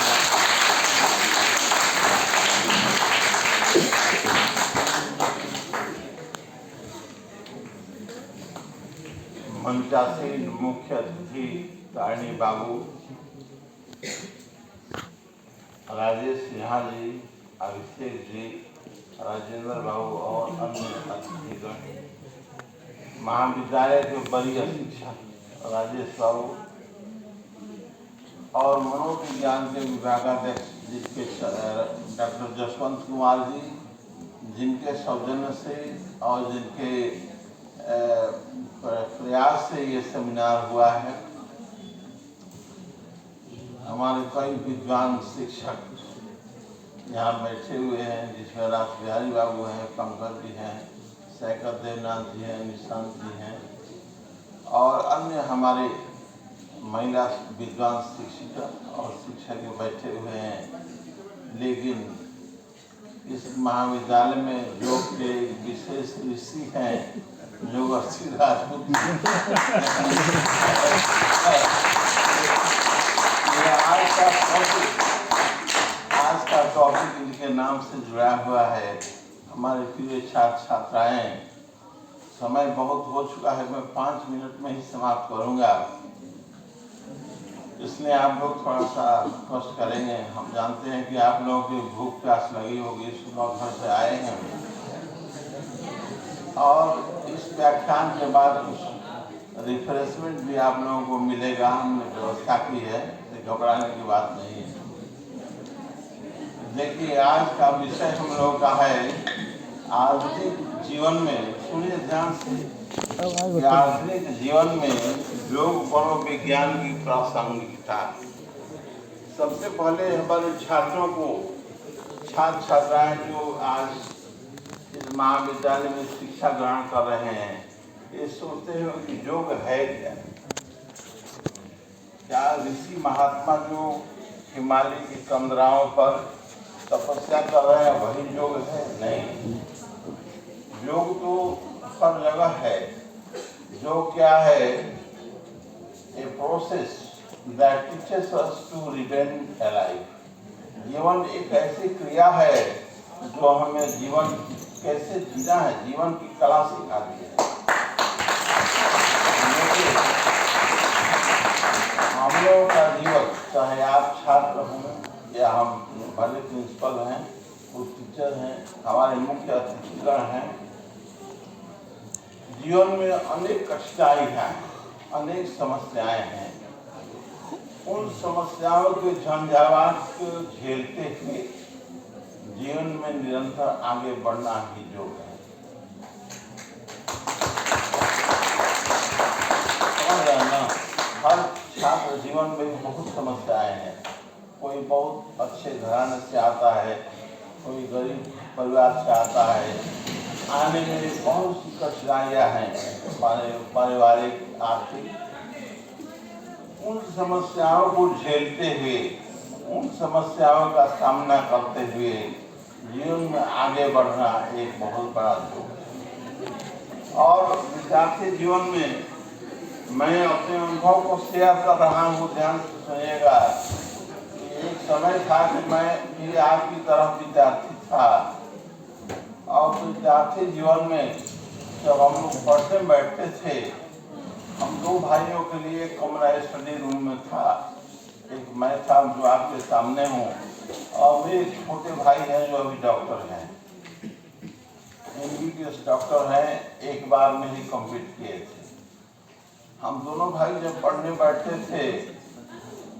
Speaker 6: मंचासीन मुख्य अतिथि तारिणी बाबू, राजेश सिन्हा जी, अभिषेक जी, राजेंद्र बाबू और अन्य अतिथिगण, महाविद्यालय के वरीय शिक्षक राजेश बाबू और मनोविज्ञान के विभागाध्यक्ष जिसके डॉक्टर जसवंत कुमार जी, जिनके सौजन्य से और जिनके प्रयास से ये सेमिनार हुआ है। हमारे कई विद्वान शिक्षक यहाँ बैठे हुए हैं, जिसमें रास बिहारी बाबू हैं, पंकज जी हैं, सैकत देवनाथ जी हैं, निशांत जी हैं और अन्य हमारे महिला विद्वान शिक्षिका और शिक्षक बैठे हुए हैं। लेकिन इस महाविद्यालय में योग के विशेष ऋषि हैं योगर्थी राजपूत। आज का टॉपिक इनके नाम से जुड़ा हुआ है। हमारे प्रिय छात्र छात्राएं, समय बहुत हो चुका है, मैं 5 मिनट में ही समाप्त करूंगा, इसलिए आप लोग थोड़ा सा कष्ट करेंगे। हम जानते हैं कि आप लोगों की भूख प्यास लगी होगी, सुबह घर से आए हैं और इस व्याख्यान के बाद कुछ रिफ्रेशमेंट भी आप लोगों को मिलेगा, हमने व्यवस्था की है, घबराने की बात नहीं है। देखिए, आज का विषय हम लोगों का है आधुनिक जीवन में, सुनिए ध्यान से, आधुनिक जीवन में योग मनोविज्ञान की प्रासंगिकता। सबसे पहले हमारे छात्रों को, छात्र छात्राएं जो आज इस महाविद्यालय में शिक्षा ग्रहण कर रहे हैं, ये सोचते हैं कि योग है क्या? क्या ऋषि महात्मा जो हिमालय की कंदराओं पर तपस्या कर रहे हैं वही योग है? नहीं, योग तो सब जगह है। योग क्या है? A process that teaches us to remain alive. जीवन एक ऐसी क्रिया है जो हमें जीवन कैसे जीना है, जीवन की कला सिखाती है। हम लोगों का जीवन, चाहे आप छात्र हों या हम भले प्रिंसिपल हैं, कुछ टीचर हैं, हमारे मुख्य अतिथिगण हैं, जीवन में अनेक कठिनाई हैं, अनेक समस्याएं हैं। उन समस्याओं के झंझावात को झेलते हुए जीवन में निरंतर आगे बढ़ना ही योग है। समझ रहे हैं ना? हर छात्र जीवन में बहुत समस्याएं हैं। कोई बहुत अच्छे घराने से आता है, कोई गरीब परिवार से आता है। आने में बहुत सी कठिनाइयाँ हैं, पारिवारिक, आर्थिक। उन समस्याओं को झेलते हुए, उन समस्याओं का सामना करते हुए जीवन में आगे बढ़ना एक बहुत बड़ा जोग है। और विद्यार्थी जीवन में मैं अपने अनुभव को शेयर कर रहा हूँ, ध्यान से सुनिएगा। एक समय था कि मैं भी आपकी तरह विद्यार्थी था, और विद्यार्थी जीवन में जब हम लोग पढ़ने बैठते थे, हम दो भाइयों के लिए कमरा स्टडी रूम में था। एक मैं था जो आपके सामने हूँ, और मेरे छोटे भाई हैं जो अभी डॉक्टर हैं, MBBS डॉक्टर हैं, एक बार में ही कंप्लीट किए थे। हम दोनों भाई जब पढ़ने बैठते थे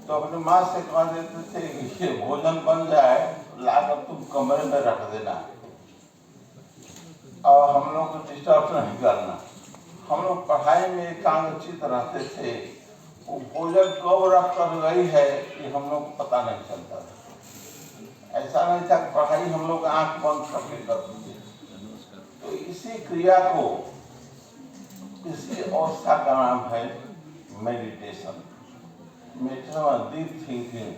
Speaker 6: तो अपने माँ से कह देते थे कि ये भोजन बन जाए, लाकर तुम कमरे में रख देना और हम लोग को डिस्टर्ब नहीं करना। हम लोग पढ़ाई में एकाग्रचित रहते थे। वो भोजन कब रख कर गई है कि हम लोग को पता नहीं चलता था। ऐसा नहीं था कि पढ़ाई हम लोग आंख बंद करके करते थे। तो इसी क्रिया को, इसी अवस्था का नाम है मेडिटेशन। Meditation deep thinking.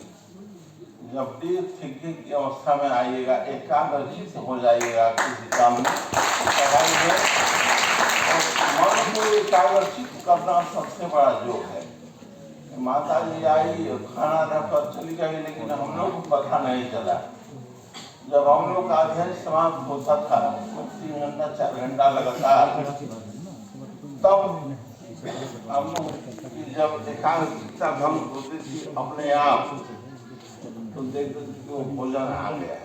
Speaker 6: जब डीप थिंकिंग की अवस्था में आइएगा, एकाग्रचित हो जाइएगा किसी काम में, पढ़ाई में, और मन को एकाग्रचित करना सबसे बड़ा योग है। माता जी आई, खाना रखकर चली गई, लेकिन हम लोग को पता नहीं चला। जब हम लोग का अध्ययन समाप्त होता था, 3 घंटा 4 घंटा लगातार, तब हम लोग जब एकाग्रता भंग होती थी अपने आप, तो देखते थे कि वो भोजन आ गया।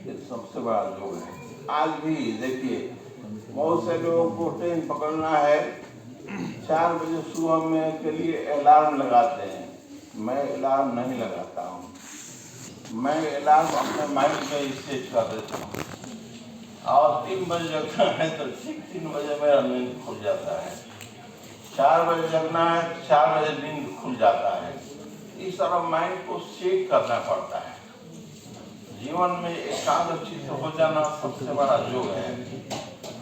Speaker 6: ये सबसे बड़ा योग है। आज भी देखिए, बहुत से लोगों को ट्रेन पकड़ना है, 4 बजे सुबह में के लिए अलार्म लगाते हैं। मैं अलार्म नहीं लगाता हूँ। मैं अलार्म अपने माइंड में सेट कर देता हूँ, और 3 बजे जगना है तो ठीक 3 बजे मेरा नींद खुल जाता है। 4 बजे जगना है तो 4 बजे नींद खुल जाता है। इस तरह माइंड को सेट करना पड़ता है। जीवन में एकाग्रचित हो जाना सबसे बड़ा योग है।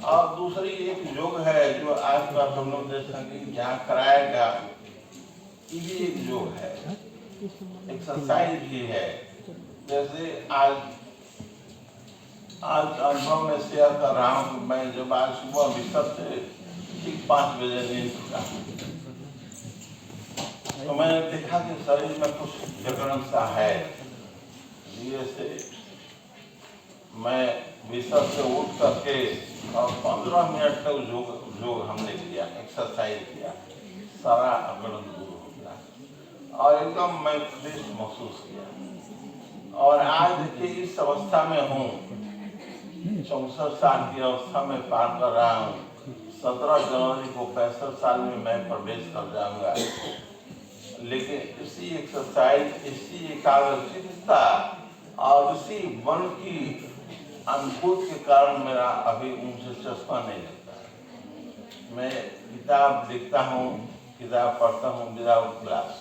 Speaker 6: और दूसरी एक योग है जो आज का हम लोग जैसा कि यहाँ कराया गया, ये भी एक योग है, एक्सरसाइज भी है। जैसे आज अनुभव में शेयर कर रहा हूँ कि मैं जब आज सुबह बिस्तर से ठीक 5 बजे नींद टूटा, तो मैंने देखा कि शरीर में कुछ जकड़न सा है। धीरे से मैं बिस्तर से उठ करके और 15 मिनट तक योग हमने किया, एक्सरसाइज किया, सारा अकड़न दूर हो गया और एकदम मैं फ्रेश महसूस किया। और आज देखिए इस अवस्था में हूँ, 64 साल की अवस्था में पार कर रहा हूँ। 17 जनवरी को 65 साल में मैं प्रवेश कर जाऊंगा। लेकिन इसी एक्सरसाइज, इसी एकाग्रचित्तता और इसी मन की अनुकूल के कारण मेरा अभी उनसे चश्मा नहीं लगता है। मैं किताब लिखता हूँ, किताब पढ़ता हूँ विदाउट ग्लास।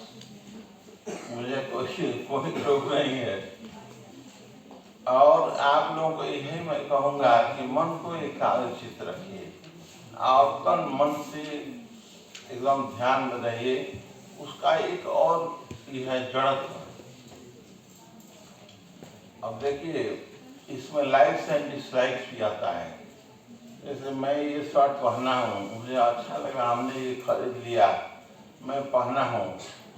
Speaker 6: मुझे कोई रोग नहीं है। और आप लोगों को यही मैं कहूँगा कि मन को एकाग्रचित रखिए और तन मन से एकदम ध्यान में रहिए। उसका एक और यह है जड़त्व। अब देखिए, इसमें लाइक्स एंड डिसलाइक्स भी आता है। जैसे मैं ये शर्ट पहना हूँ, मुझे अच्छा लगा, हमने ये खरीद लिया, मैं पहना हूँ,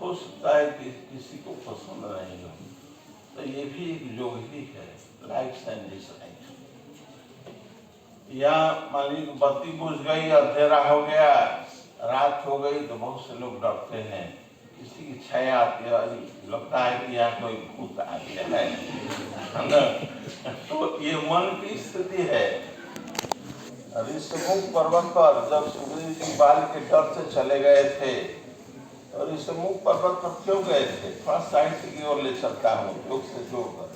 Speaker 6: हो सकता है कि किसी को पसंद नहीं हो, तो ये भी एक योग ही है, लाइक्स एंड डिसलाइक्स। या मान लीजिए बत्ती बुझ गई, अंधेरा हो गया, रात हो गई, तो बहुत से लोग डरते हैं, किसी की छाया आती है, लगता है कि यहाँ कोई भूत आ गया है। तो ये मन की स्थिति है। ऋषिमुख पर्वत पर जब सुग्रीव जी बाल के डर से चले गए थे, तो ऋषिमुख पर्वत पर क्यों गए थे? थोड़ा साहित्य की ओर ले चलता हूँ, योग से जोड़कर।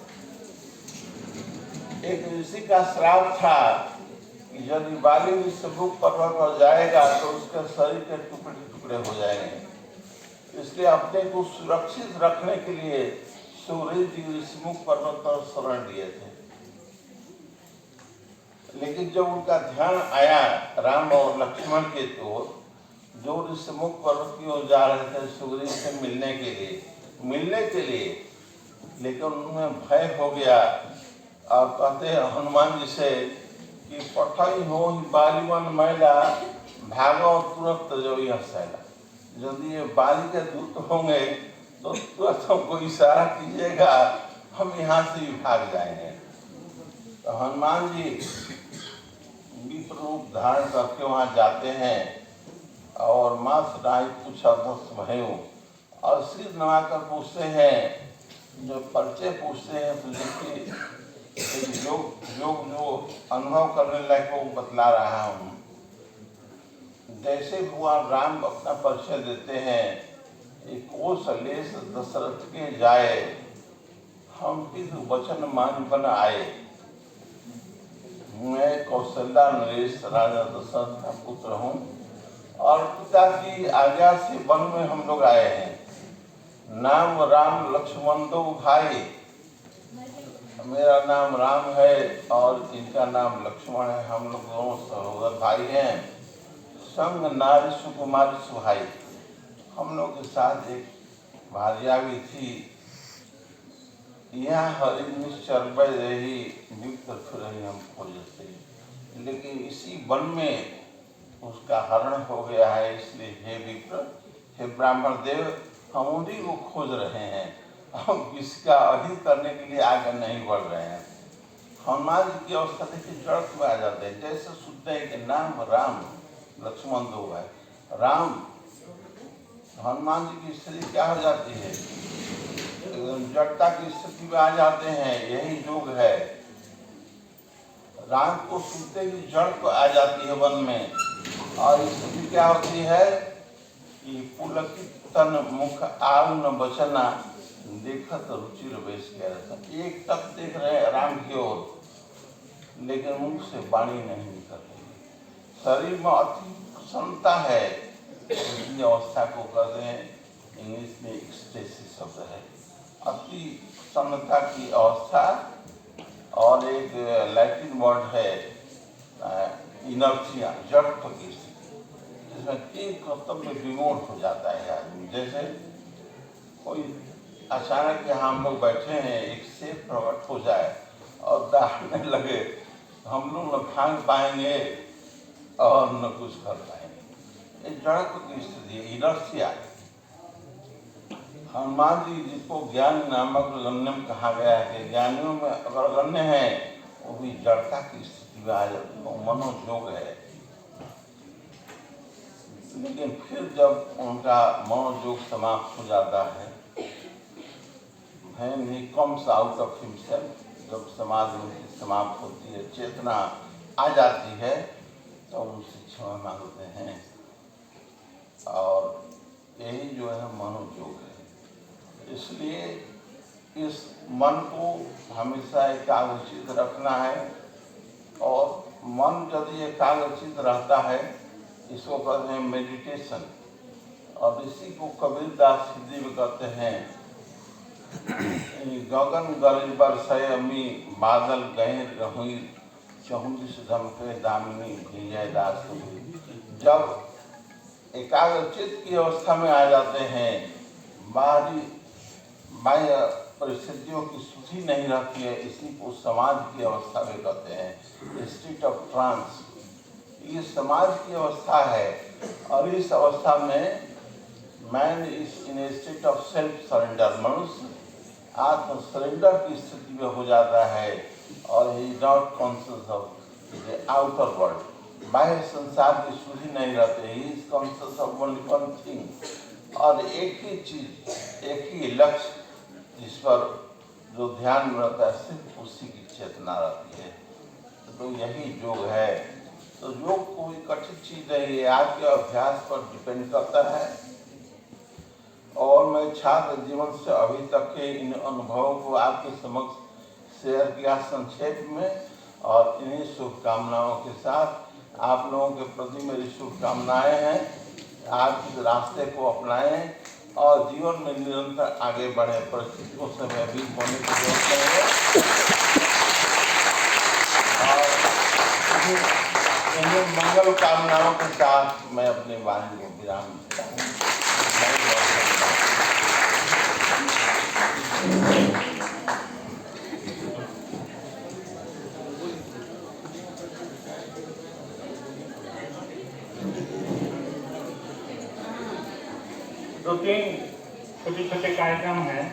Speaker 6: एक ऋषि का श्राप था कि यदि बाली ऋषिमुख पर्वत पर जाएगा तो उसके शरीर के टुकड़े टुकड़े हो जाएंगे। इसलिए अपने को सुरक्षित रखने के लिए सूर्य जी ऋषिमुख पर्वत पर शरण लिए थे। लेकिन जब उनका ध्यान आया राम और लक्ष्मण के तो जो ऋषिमुख पर्वत की ओर जा रहे थे सूर्य से मिलने के लिए, लेकिन उन्हें भय हो गया और कहते हैं हनुमान जी से कि पठई हो बालीवन मैला भागो तुरंत जो यह सैला। यदि ये बाली के दूत होंगे तो तुरंत हमको इशारा कीजिएगा, हम यहाँ से भी भाग जाएंगे। तो हनुमान जी विप्र रूप धारण करके वहाँ जाते हैं और माँ सुनाई कुछ अदृश्य भयो और सिर नवाकर पूछते हैं, जो परिचय पूछते हैं तो देखिए योग जो अनुभव करने लायक वो बतला रहा हूँ। जैसे भगवान राम अपना परिचय देते हैं, एक कोस लेस दशरथ के जाए, हम किस वचन मान बन आए। मैं कौशल्या नरेश राजा दशरथ का पुत्र हूँ और पिता की आज्ञा से वन में हम लोग आए हैं। नाम राम लक्ष्मण दो भाई, मेरा नाम राम है और इनका नाम लक्ष्मण है, हम लोग दोनों सहोदर भाई हैं। संग नारी सुकुमारी सुहाई, हम लोग के साथ एक भार्या भी थी। यह हरि निश्चर रही विप्र फिर हम खोजते, लेकिन इसी वन में उसका हरण हो गया है। इसलिए हे विप्र, हे ब्राह्मण देव, हम उन्हीं को खोज रहे हैं, हम इसका अहित करने के लिए आगे नहीं बढ़ रहे हैं। हनुमान जी की अवस्था देखिए जड़ में आ जाते हैं। जैसे सुनते हैं कि नाम राम लक्ष्मण दो है, राम हनुमान जी की स्थिति क्या हो जाती है, जड़ता की स्थिति में आ जाते हैं। यही योग है, राम को सुनते ही जड़ को आ जाती है वन में। और स्थिति क्या होती है कि पुलकित तन मुख आव न बचना, देखत रुचिर वेश कह रहे। एक तक देख रहे हैं राम की ओर, लेकिन मुख से वाणी नहीं निकल रही। शरीर में अति प्रसन्नता है, इसी अवस्था को कहते हैं, इंग्लिश में एक्सटेसिस शब्द है, अति प्रसन्नता की अवस्था। और एक लैटिन वर्ड है इनर्शिया, जड़त्व की स्थिति, जिसमें तीन कर्तव्य विमोड़ हो जाता है आदमी। जैसे कोई अचानक यहाँ हम लोग बैठे हैं, एक सेब प्रकट हो जाए और दहाड़ने लगे, हम लोग न भाग पाएंगे और न कुछ कर पाएंगे। ये जड़त्व की स्थिति है, इनर्शिया। हनुमान जी जिसको ज्ञान नामक गण्यम कहा गया है कि ज्ञानियों में अगर गण्य है वो भी जड़ता की स्थिति में आ जाती है, मनोयोग है। लेकिन फिर जब उनका मनोयोग समाप्त हो जाता है, when he comes out of himself, जब समाधि उनकी समाप्त होती है, चेतना आ जाती है, तो उनसे क्षमा मांगते हैं। और यही जो है मनोयोग है। इसलिए इस मन को हमेशा एकाग्रचित रखना है। और मन यदि एकाग्रचित रहता है, इसको कहते हैं मेडिटेशन। और इसी को कबीरदास हिंदी में कहते हैं, गगन गरज बरसय अमी बादल गहर रहुई, चहुदिश धमके दामिनी विजय दास। जब एकाग्रचित की अवस्था में आ जाते हैं, बाह्य परिस्थितियों की सूची नहीं रहती है, इसी को समाधि की अवस्था में कहते हैं, स्टेट ऑफ ट्रांस। ये समाधि की अवस्था है। और इस अवस्था में man is in A state of self surrender, मनुष्य आत्म सरेंडर की स्थिति में हो जाता है। और he is not conscious of the outer world, बाह्य संसार की सूची नहीं रहती, he is conscious of only one thing. और एक ही चीज, एक ही लक्ष्य जिस पर जो ध्यान रहता है, सिर्फ उसी की चेतना रहती है। तो यही योग है। तो योग कोई कठिन चीज नहीं है, आपके अभ्यास पर डिपेंड करता है। और मैं छात्र जीवन से अभी तक के इन अनुभवों को आपके समक्ष शेयर किया संक्षेप में। और इन्हीं शुभकामनाओं के साथ आप लोगों के प्रति मेरी शुभकामनाएं हैं। आप इस रास्ते को अपनाएं, और जीवन में निरंतर आगे बढ़े, परिस्थितियों से भयभीत होने की जरूरत नहीं है। और इन्हीं मंगल कामनाओं के साथ मैं अपनी वाणी को विराम देता हूँ।
Speaker 2: दो तीन छोटे छोटे कार्यक्रम हैं।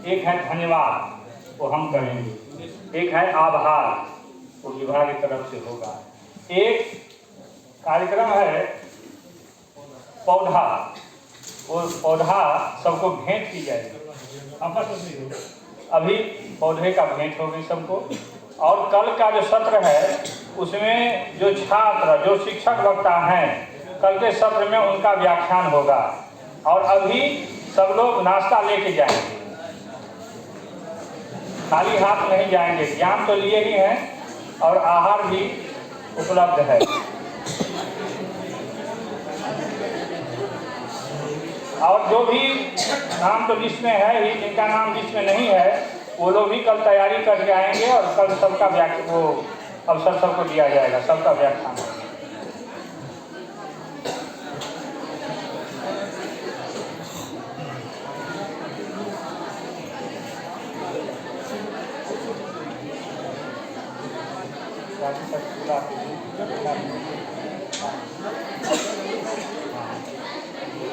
Speaker 2: एक है धन्यवाद, वो हम करेंगे। एक है आभार, वो विभाग की तरफ से होगा। एक कार्यक्रम है पौधा, वो पौधा सबको भेंट की जाएगी। अभी पौधे का भेंट होगी सबको। और कल का जो सत्र है उसमें जो छात्र, जो शिक्षक वक्ता हैं, कल के सत्र में उनका व्याख्यान होगा। और अभी सब लोग नाश्ता लेके जाएंगे, खाली हाथ नहीं जाएंगे। ज्ञान तो लिए ही हैं और आहार भी उपलब्ध है। और जो भी नाम तो लिस्ट में है ही, जिनका नाम लिस्ट में नहीं है वो लोग भी कल तैयारी करके आएंगे और कल सबका वो अवसर सबको दिया जाएगा, सबका व्याख्यान होगा।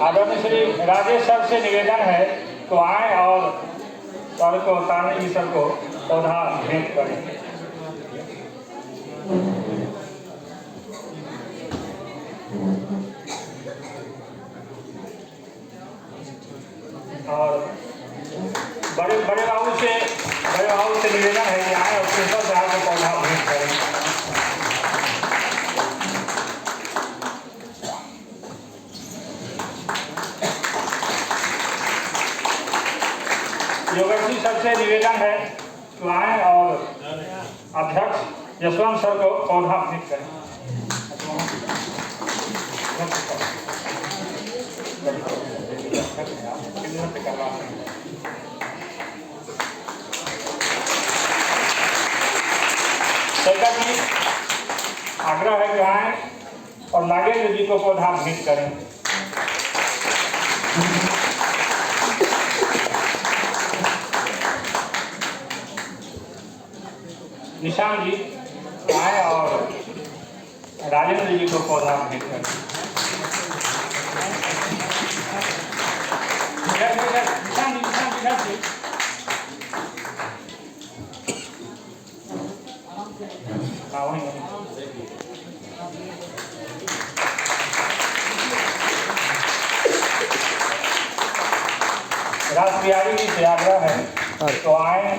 Speaker 2: आदरणीय श्री राजेश सर से निवेदन है तो आए और सर को, तारणी जी सर को पौधा भेंट करें। और बड़े बाबू से निवेदन है कि आए और प्रिंसिपल साहब को पौधा भेंट करें। योगेश्वरी सर से निवेदन है तो आए और अध्यक्ष यशवंत सर को पौधा भेंट करें। सरकार जी आग्रह है कि आए और नागेंद्र जी को पौधा भेंट करें। निशान जी आए और राजेंद्र जी को पौधा भेंट करें। राज बिहारी जी से आग्रह है तो आए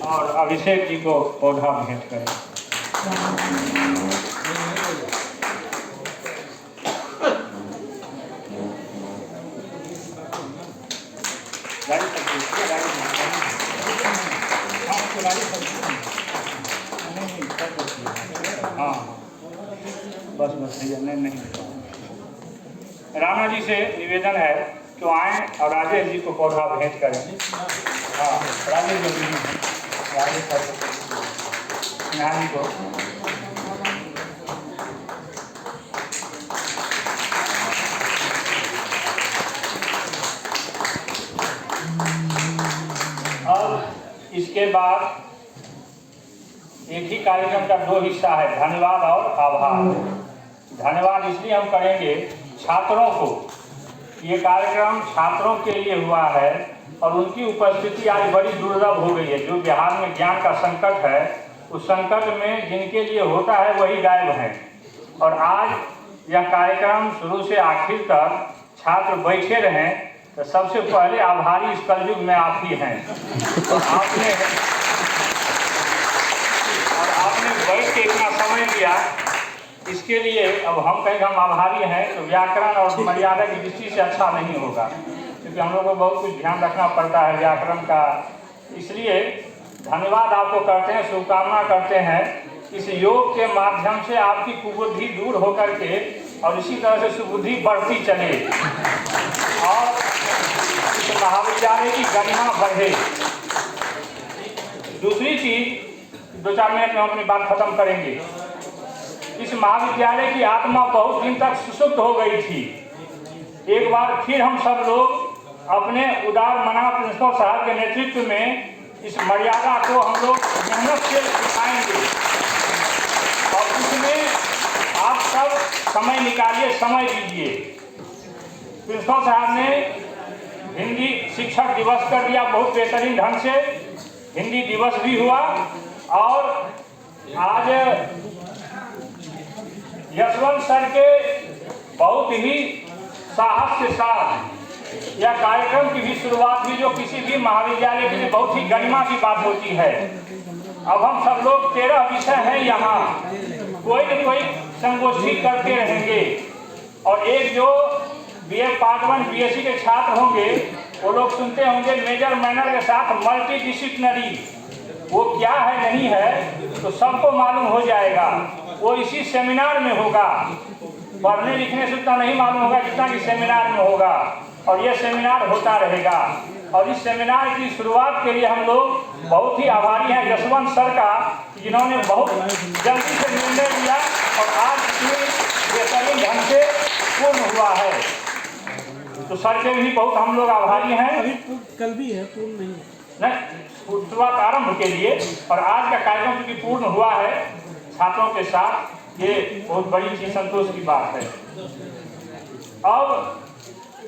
Speaker 2: और अभिषेक जी को पौधा भेंट करें। हाँ बस नहीं। राणा जी से निवेदन है तो आए और राजेश जी को पौधा भेंट करें। हाँ राजेश जी को अब इसके बाद एक ही कार्यक्रम का दो हिस्सा है, धन्यवाद और आभार। धन्यवाद इसलिए हम करेंगे छात्रों को, ये कार्यक्रम छात्रों के लिए हुआ है और उनकी उपस्थिति आज बड़ी दुर्लभ हो गई है। जो बिहार में ज्ञान का संकट है, उस संकट में जिनके लिए होता है वही गायब हैं। और आज यह कार्यक्रम शुरू से आखिर तक छात्र बैठे रहें तो सबसे पहले आभारी इस कलयुग में आप ही हैं। आपने बैठ के इतना समय दिया, इसके लिए अब हम कहें हम आभारी हैं तो व्याकरण और मर्यादा की दृष्टि से अच्छा नहीं होगा, क्योंकि हम लोग को बहुत कुछ ध्यान रखना पड़ता है व्याकरण का। इसलिए धन्यवाद आपको करते हैं, शुभकामना करते हैं। इस योग के माध्यम से आपकी कुबुद्धि दूर होकर के और इसी तरह से सुबुद्धि बढ़ती चले और इस महाविद्यालय की गरिमा बढ़े। दूसरी चीज 2-4 मिनट में हम अपनी बात खत्म करेंगे। इस महाविद्यालय की आत्मा बहुत दिन तक सुसुप्त हो गई थी। एक बार फिर हम सब लोग अपने उदार मना प्रिंसिपल साहब के नेतृत्व में इस मर्यादा को हम लोग मेहनत से दिखाएंगे और उसमें आप सब समय निकालिए, समय दीजिए। प्रिंसिपल साहब ने हिंदी शिक्षक दिवस कर दिया बहुत बेहतरीन ढंग से, हिंदी दिवस भी हुआ और आज यशवंत सर के बहुत ही साहस के साथ यह कार्यक्रम की भी शुरुआत हुई, जो किसी भी महाविद्यालय के लिए बहुत ही गरिमा की बात होती है। अब हम सब लोग 13 विषय हैं यहाँ, कोई न कोई संगोष्ठी करते रहेंगे और एक जो BA पार्ट 1 BSc के छात्र होंगे वो लोग सुनते होंगे मेजर माइनर के साथ मल्टी डिसिप्लिनरी, वो क्या है नहीं है तो सबको मालूम हो जाएगा। वो इसी सेमिनार में होगा, पढ़ने लिखने से उतना नहीं मालूम होगा जितना कि सेमिनार में होगा और ये सेमिनार होता रहेगा। और इस सेमिनार की शुरुआत के लिए हम लोग बहुत ही आभारी हैं यशवंत सर का, जिन्होंने बहुत जल्दी से निर्णय लिया और आज बेहतरीन ढंग से पूर्ण हुआ है। तो सर के भी बहुत हम लोग आभारी हैं।
Speaker 3: अभी कल भी है, पूर्ण नहीं
Speaker 2: शुरुआत आरंभ के लिए और आज का कार्यक्रम क्योंकि पूर्ण हुआ है छात्रों के साथ, ये बहुत बड़ी चीज संतोष की बात है। अब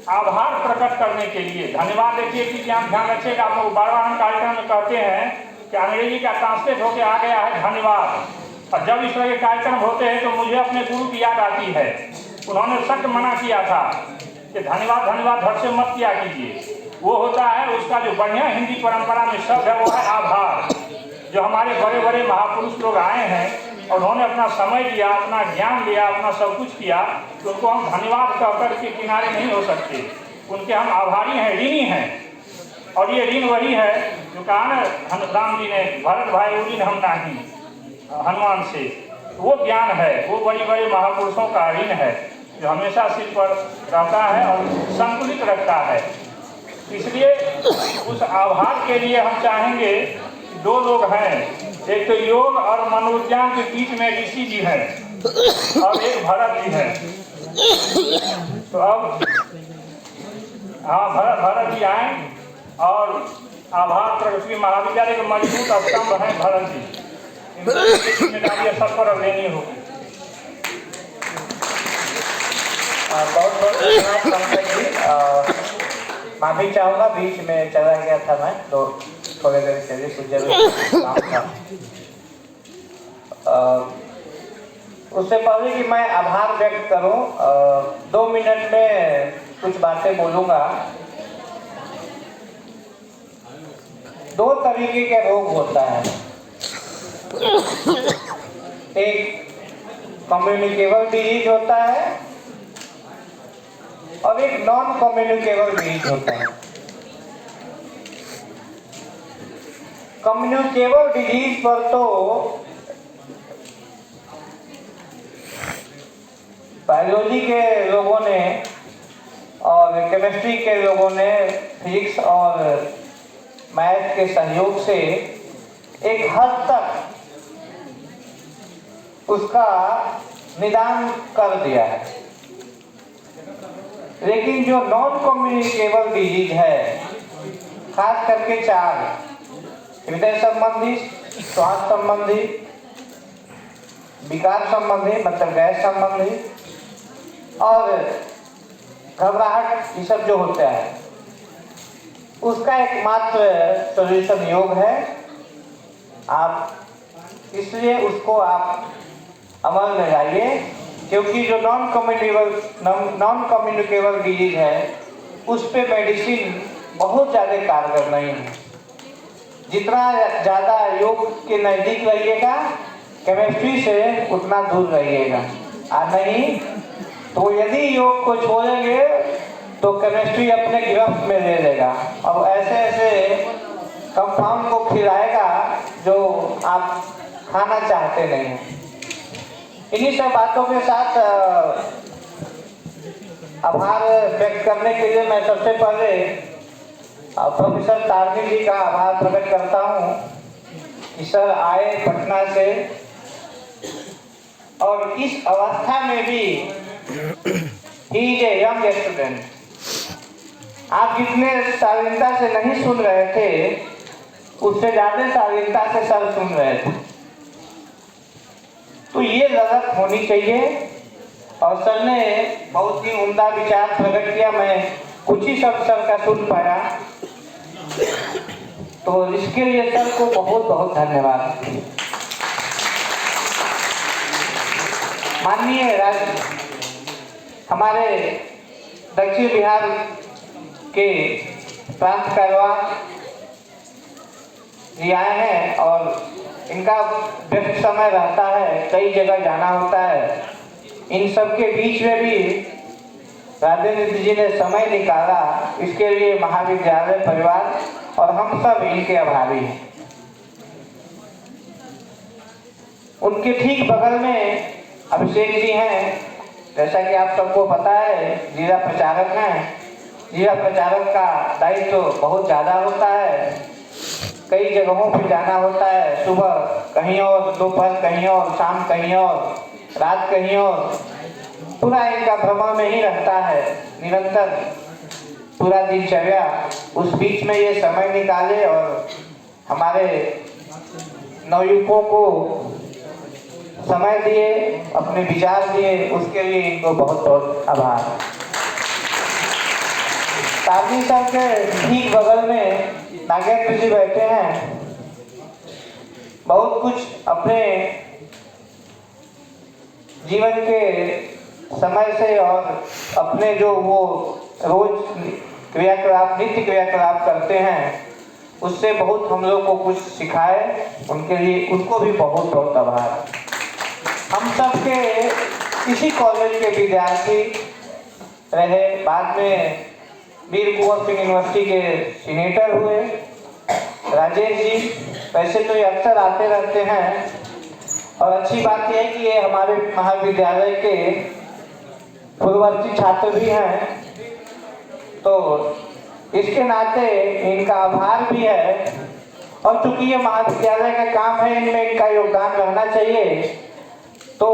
Speaker 2: आभार प्रकट करने के लिए धन्यवाद। देखिए कि आप ध्यान रखिएगा, आप लोग बार बार हम कार्यक्रम में कहते हैं कि अंग्रेजी का ट्रांसलेट होकर आ गया है धन्यवाद, और जब इस तरह के कार्यक्रम होते हैं तो मुझे अपने गुरु की याद आती है। उन्होंने सख्त मना किया था कि धन्यवाद धन्यवाद धड़ से मत किया कीजिए, वो होता है उसका जो बढ़िया हिंदी परंपरा में शब्द है वो है आभार। जो हमारे बड़े बड़े महापुरुष लोग आए हैं और उन्होंने अपना समय दिया, अपना ज्ञान दिया, अपना सब कुछ किया, तो उनको हम धन्यवाद कहकर के किनारे नहीं हो सकते। उनके हम आभारी हैं, ऋणी हैं। और ये ऋण वही है जो कहा ना राम जी ने, भरत भाई वो ऋण हम नहीं, हनुमान से, वो ज्ञान है, वो बड़े बड़े महापुरुषों का ऋण है जो हमेशा सिर पर रहता है और संतुलित रखता है। इसलिए उस आभार के लिए हम चाहेंगे, 2 लोग हैं, एक तो योग और मनोविज्ञान के बीच में ऋषि जी हैं और एक भरत जी हैं। तो अब हाँ भरत जी आए और आभार प्रगति महाविद्यालय के मजबूत स्तंभ हैं भरत जी, इनकी जिम्मेदारी सब पर लेनी होगी।
Speaker 8: बहुत बहुत धन्यवाद। माफी चाहूँगा, बीच में चला गया था मैं, तो थोड़े देर के लिए कुछ जरूरी काम था। उससे पहले कि मैं आभार व्यक्त करूं, 2 मिनट में कुछ बातें बोलूँगा। 2 तरीके के रोग होता है, एक कम्युनिकेबल डिजीज होता है और एक नॉन कम्युनिकेबल डिजीज होता है। कम्युनिकेबल डिजीज पर तो बायोलॉजी के लोगों ने और केमिस्ट्री के लोगों ने फिजिक्स और मैथ के सहयोग से एक हद तक उसका निदान कर दिया है। लेकिन जो नॉन कम्युनिकेबल डिजीज है, खास करके 4, हृदय संबंधी, श्वास संबंधी, विकार संबंधी मतलब गैस संबंधी और घबराहट, ये सब जो होता है, उसका एकमात्र सॉल्यूशन योग है। आप इसलिए उसको आप अमल में लाइए, क्योंकि जो नॉन कम्युनिकेबल डिजीज है उस पे मेडिसिन बहुत ज़्यादा कारगर नहीं है। जितना ज़्यादा योग के नज़दीक रहिएगा केमिस्ट्री से, उतना दूर रहिएगा। नहीं तो यदि योग को छोड़ेंगे तो केमिस्ट्री अपने गिरफ्त में ले लेगा और ऐसे ऐसे कंपाउंड को खिलाएगा जो आप खाना चाहते नहीं हैं। इन्हीं सब बातों के साथ आभार व्यक्त करने के लिए मैं सबसे पहले प्रोफेसर तारनी जी का आभार प्रकट करता हूँ कि सर आए पटना से और इस अवस्था में भी he is a young student. आप जितने शालीनता से नहीं सुन रहे थे उससे ज्यादा शालीनता से सर सुन रहे थे। तो ये ललक होनी चाहिए और सर ने बहुत ही उम्दा विचार प्रकट किया। मैं कुछ ही शब्द सर का सुन पाया, तो इसके लिए सर को बहुत बहुत धन्यवाद। माननीय हमारे दक्षिण बिहार के प्रांत करवा जी आए हैं और इनका व्यस्त समय रहता है, कई जगह जाना होता है। इन सब के बीच में भी राजेंद्र जी ने समय निकाला, इसके लिए महाविद्यालय परिवार और हम सब इनके आभारी हैं। उनके ठीक बगल में अभिषेक जी हैं, जैसा कि आप सबको पता है जिला प्रचारक हैं। जिला प्रचारक का दायित्व तो बहुत ज़्यादा होता है, कई जगहों पर जाना होता है, सुबह कहीं और, दोपहर कहीं और, शाम कहीं और, रात कहीं और, पूरा इनका भ्रमण में ही रहता है निरंतर पूरा दिनचर्या। उस बीच में ये समय निकाले और हमारे नवयुवकों को समय दिए, अपने विचार दिए, उसके लिए इनको बहुत बहुत आभार। तारनी सर के ठीक बगल में नागेंद्र जी बैठे हैं, बहुत कुछ अपने जीवन के समय से और अपने जो वो रोज क्रियाकलाप, नित्य क्रियाकलाप करते हैं, उससे बहुत हम लोग को कुछ सिखाए। उनके लिए उनको भी बहुत बहुत आभार। हम सब के इसी कॉलेज के विद्यार्थी रहे, बाद में वीर कुंवर सिंह यूनिवर्सिटी के सीनेटर हुए। राजेश जी वैसे तो ये अक्सर आते रहते हैं और अच्छी बात यह है कि ये हमारे महाविद्यालय के पूर्ववर्ती छात्र भी हैं, तो इसके नाते इनका आभार भी है। और चूंकि ये महाविद्यालय का काम है, इनमें इनका योगदान रहना चाहिए, तो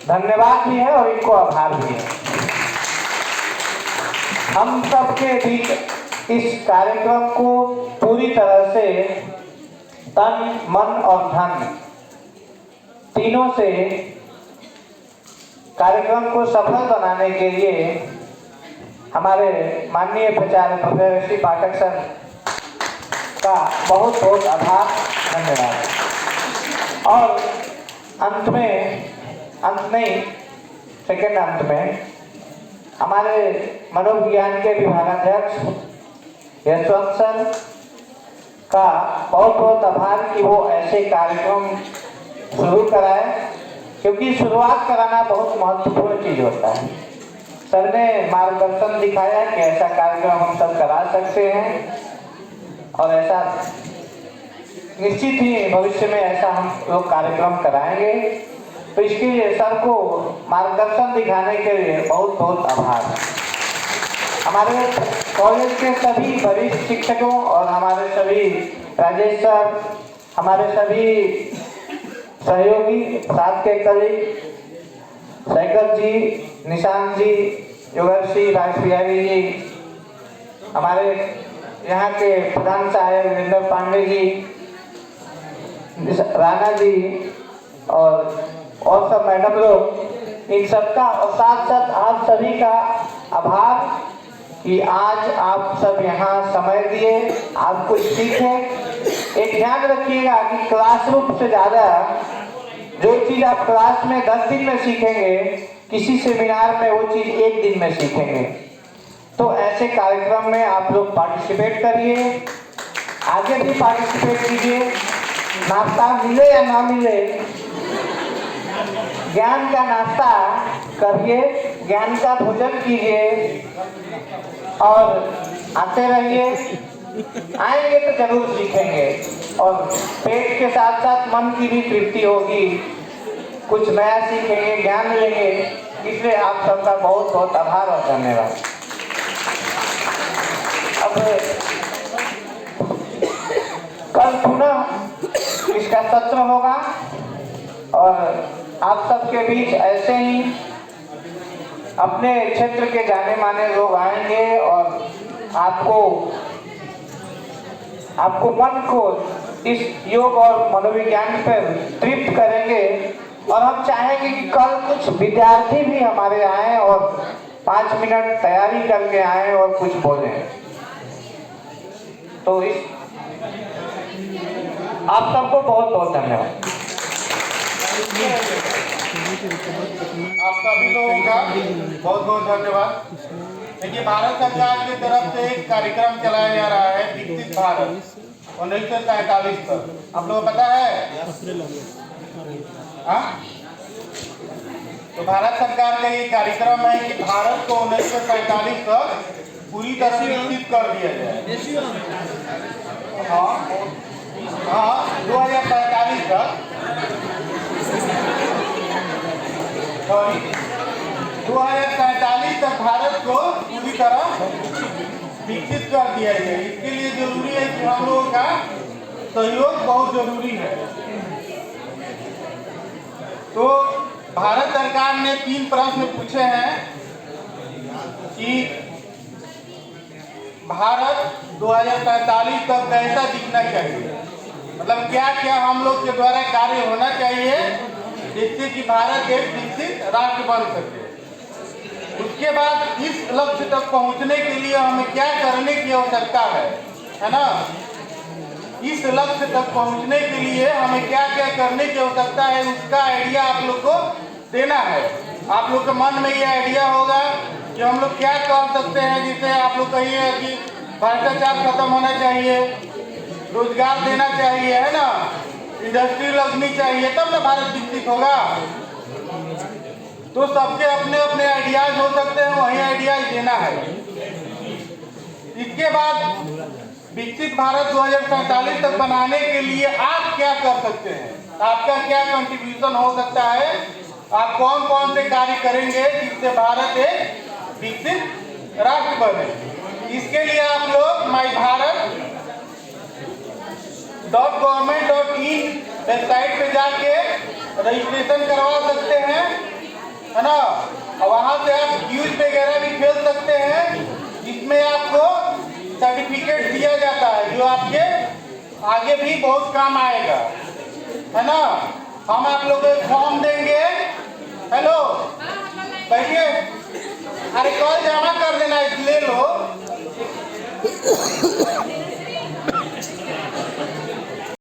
Speaker 8: धन्यवाद भी है और इनको आभार भी है। हम सबके बीच इस कार्यक्रम को पूरी तरह से तन, मन और धन तीनों से कार्यक्रम को सफल बनाने के लिए हमारे माननीय प्राचार्य प्रोफेसर श्री पाठक सर का बहुत बहुत आभार, धन्यवाद। और अंत नहीं, सेकेंड अंत में हमारे मनोविज्ञान के विभागाध्यक्ष यशवंत सर का बहुत बहुत आभार कि वो ऐसे कार्यक्रम शुरू कराए, क्योंकि शुरुआत कराना बहुत महत्वपूर्ण चीज होता है। सर ने मार्गदर्शन दिखाया कि ऐसा कार्यक्रम हम सब करा सकते हैं और ऐसा निश्चित ही भविष्य में ऐसा हम लोग कार्यक्रम कराएंगे। तो इसके लिए सर को मार्गदर्शन दिखाने के लिए बहुत बहुत आभार। हमारे कॉलेज के सभी वरिष्ठ शिक्षकों और हमारे सभी राजेश सर, हमारे सभी सहयोगी, साथ के कलीग सैकत जी, निशांत जी, योगर्षि राजबिहारी जी, हमारे यहाँ के प्रधान साहेब वीरेंद्र पांडे जी, राणा जी और सब मैडम लोग, इन सबका और साथ साथ आप सभी का आभार कि आज आप सब यहाँ समय दिए, आप कुछ सीखे। एक ध्यान रखिएगा कि क्लासरूम से ज़्यादा जो चीज़ आप क्लास में 10 दिन में सीखेंगे, किसी सेमिनार में वो चीज़ 1 दिन में सीखेंगे। तो ऐसे कार्यक्रम में आप लोग पार्टिसिपेट करिए, आगे भी पार्टिसिपेट कीजिए। नाश्ता मिले या ना मिले, ज्ञान का नाश्ता करिए, ज्ञान का भोजन कीजिए और आते रहिए। आएंगे तो जरूर सीखेंगे और पेट के साथ साथ मन की भी तृप्ति होगी, कुछ नया सीखेंगे, ज्ञान लेंगे। इसलिए आप सबका बहुत बहुत आभार और धन्यवाद। अब कल पुनः इसका सत्र होगा और आप सबके बीच ऐसे ही अपने क्षेत्र के जाने माने लोग आएंगे और आपको मन को इस योग और मनोविज्ञान पर तृप्त करेंगे। और हम चाहेंगे कि कल कुछ विद्यार्थी भी हमारे आए और 5 मिनट तैयारी करके आए और कुछ बोलें। तो इस आप सबको बहुत बहुत धन्यवाद।
Speaker 9: आप सभी लोगों का बहुत बहुत धन्यवाद। देखिए, भारत सरकार की तरफ से एक कार्यक्रम चलाया जा रहा है विकसित भारत 1947 तक। आप लोगों को पता है? हाँ? तो भारत सरकार का ये कार्यक्रम है कि भारत को 1947 तक पूरी तरह विकसित कर दिया जाए। हाँ, 2045 तक 2047 तक भारत को पूरी तरह विकसित कर दिया जाए। इसके लिए जरूरी है कि हम लोगों का सहयोग बहुत जरूरी है। तो भारत सरकार ने 3 प्रश्न पूछे हैं कि भारत 2047 तक कैसा दिखना चाहिए, मतलब क्या क्या हम लोग के द्वारा कार्य होना चाहिए जिससे कि भारत एक विकसित राष्ट्र बन सके। उसके बाद इस लक्ष्य तक पहुंचने के लिए हमें क्या करने की आवश्यकता है ना? इस लक्ष्य तक पहुंचने के लिए हमें क्या क्या करने की आवश्यकता है, उसका आइडिया आप लोग को देना है। आप लोग के मन में ये आइडिया होगा कि हम लोग क्या कर सकते हैं, जिससे आप लोग कहिए कि भ्रष्टाचार खत्म होना चाहिए, रोजगार देना चाहिए, है ना, इंडस्ट्री लगनी चाहिए, तब ना भारत विकसित होगा। तो सबके अपने अपने आइडियाज हो सकते हैं, वही आइडियाज देना है। इसके बाद विकसित भारत 2047 तक बनाने के लिए आप क्या कर सकते हैं, आपका क्या कंट्रीब्यूशन हो सकता है, आप कौन कौन से कार्य करेंगे जिससे भारत एक विकसित राष्ट्र बने। इसके लिए आप लोग myBharat.government.in वेबसाइट पे जाके रजिस्ट्रेशन करवा सकते हैं, है ना, और वहां से आप क्यूज वगैरह भी खेल सकते हैं, जिसमें आपको सर्टिफिकेट दिया जाता है जो आपके आगे भी बहुत काम आएगा, है ना। हम आप लोगों को फॉर्म देंगे। हेलो, बैठिए, अरे कॉल जमा कर देना, ले लो।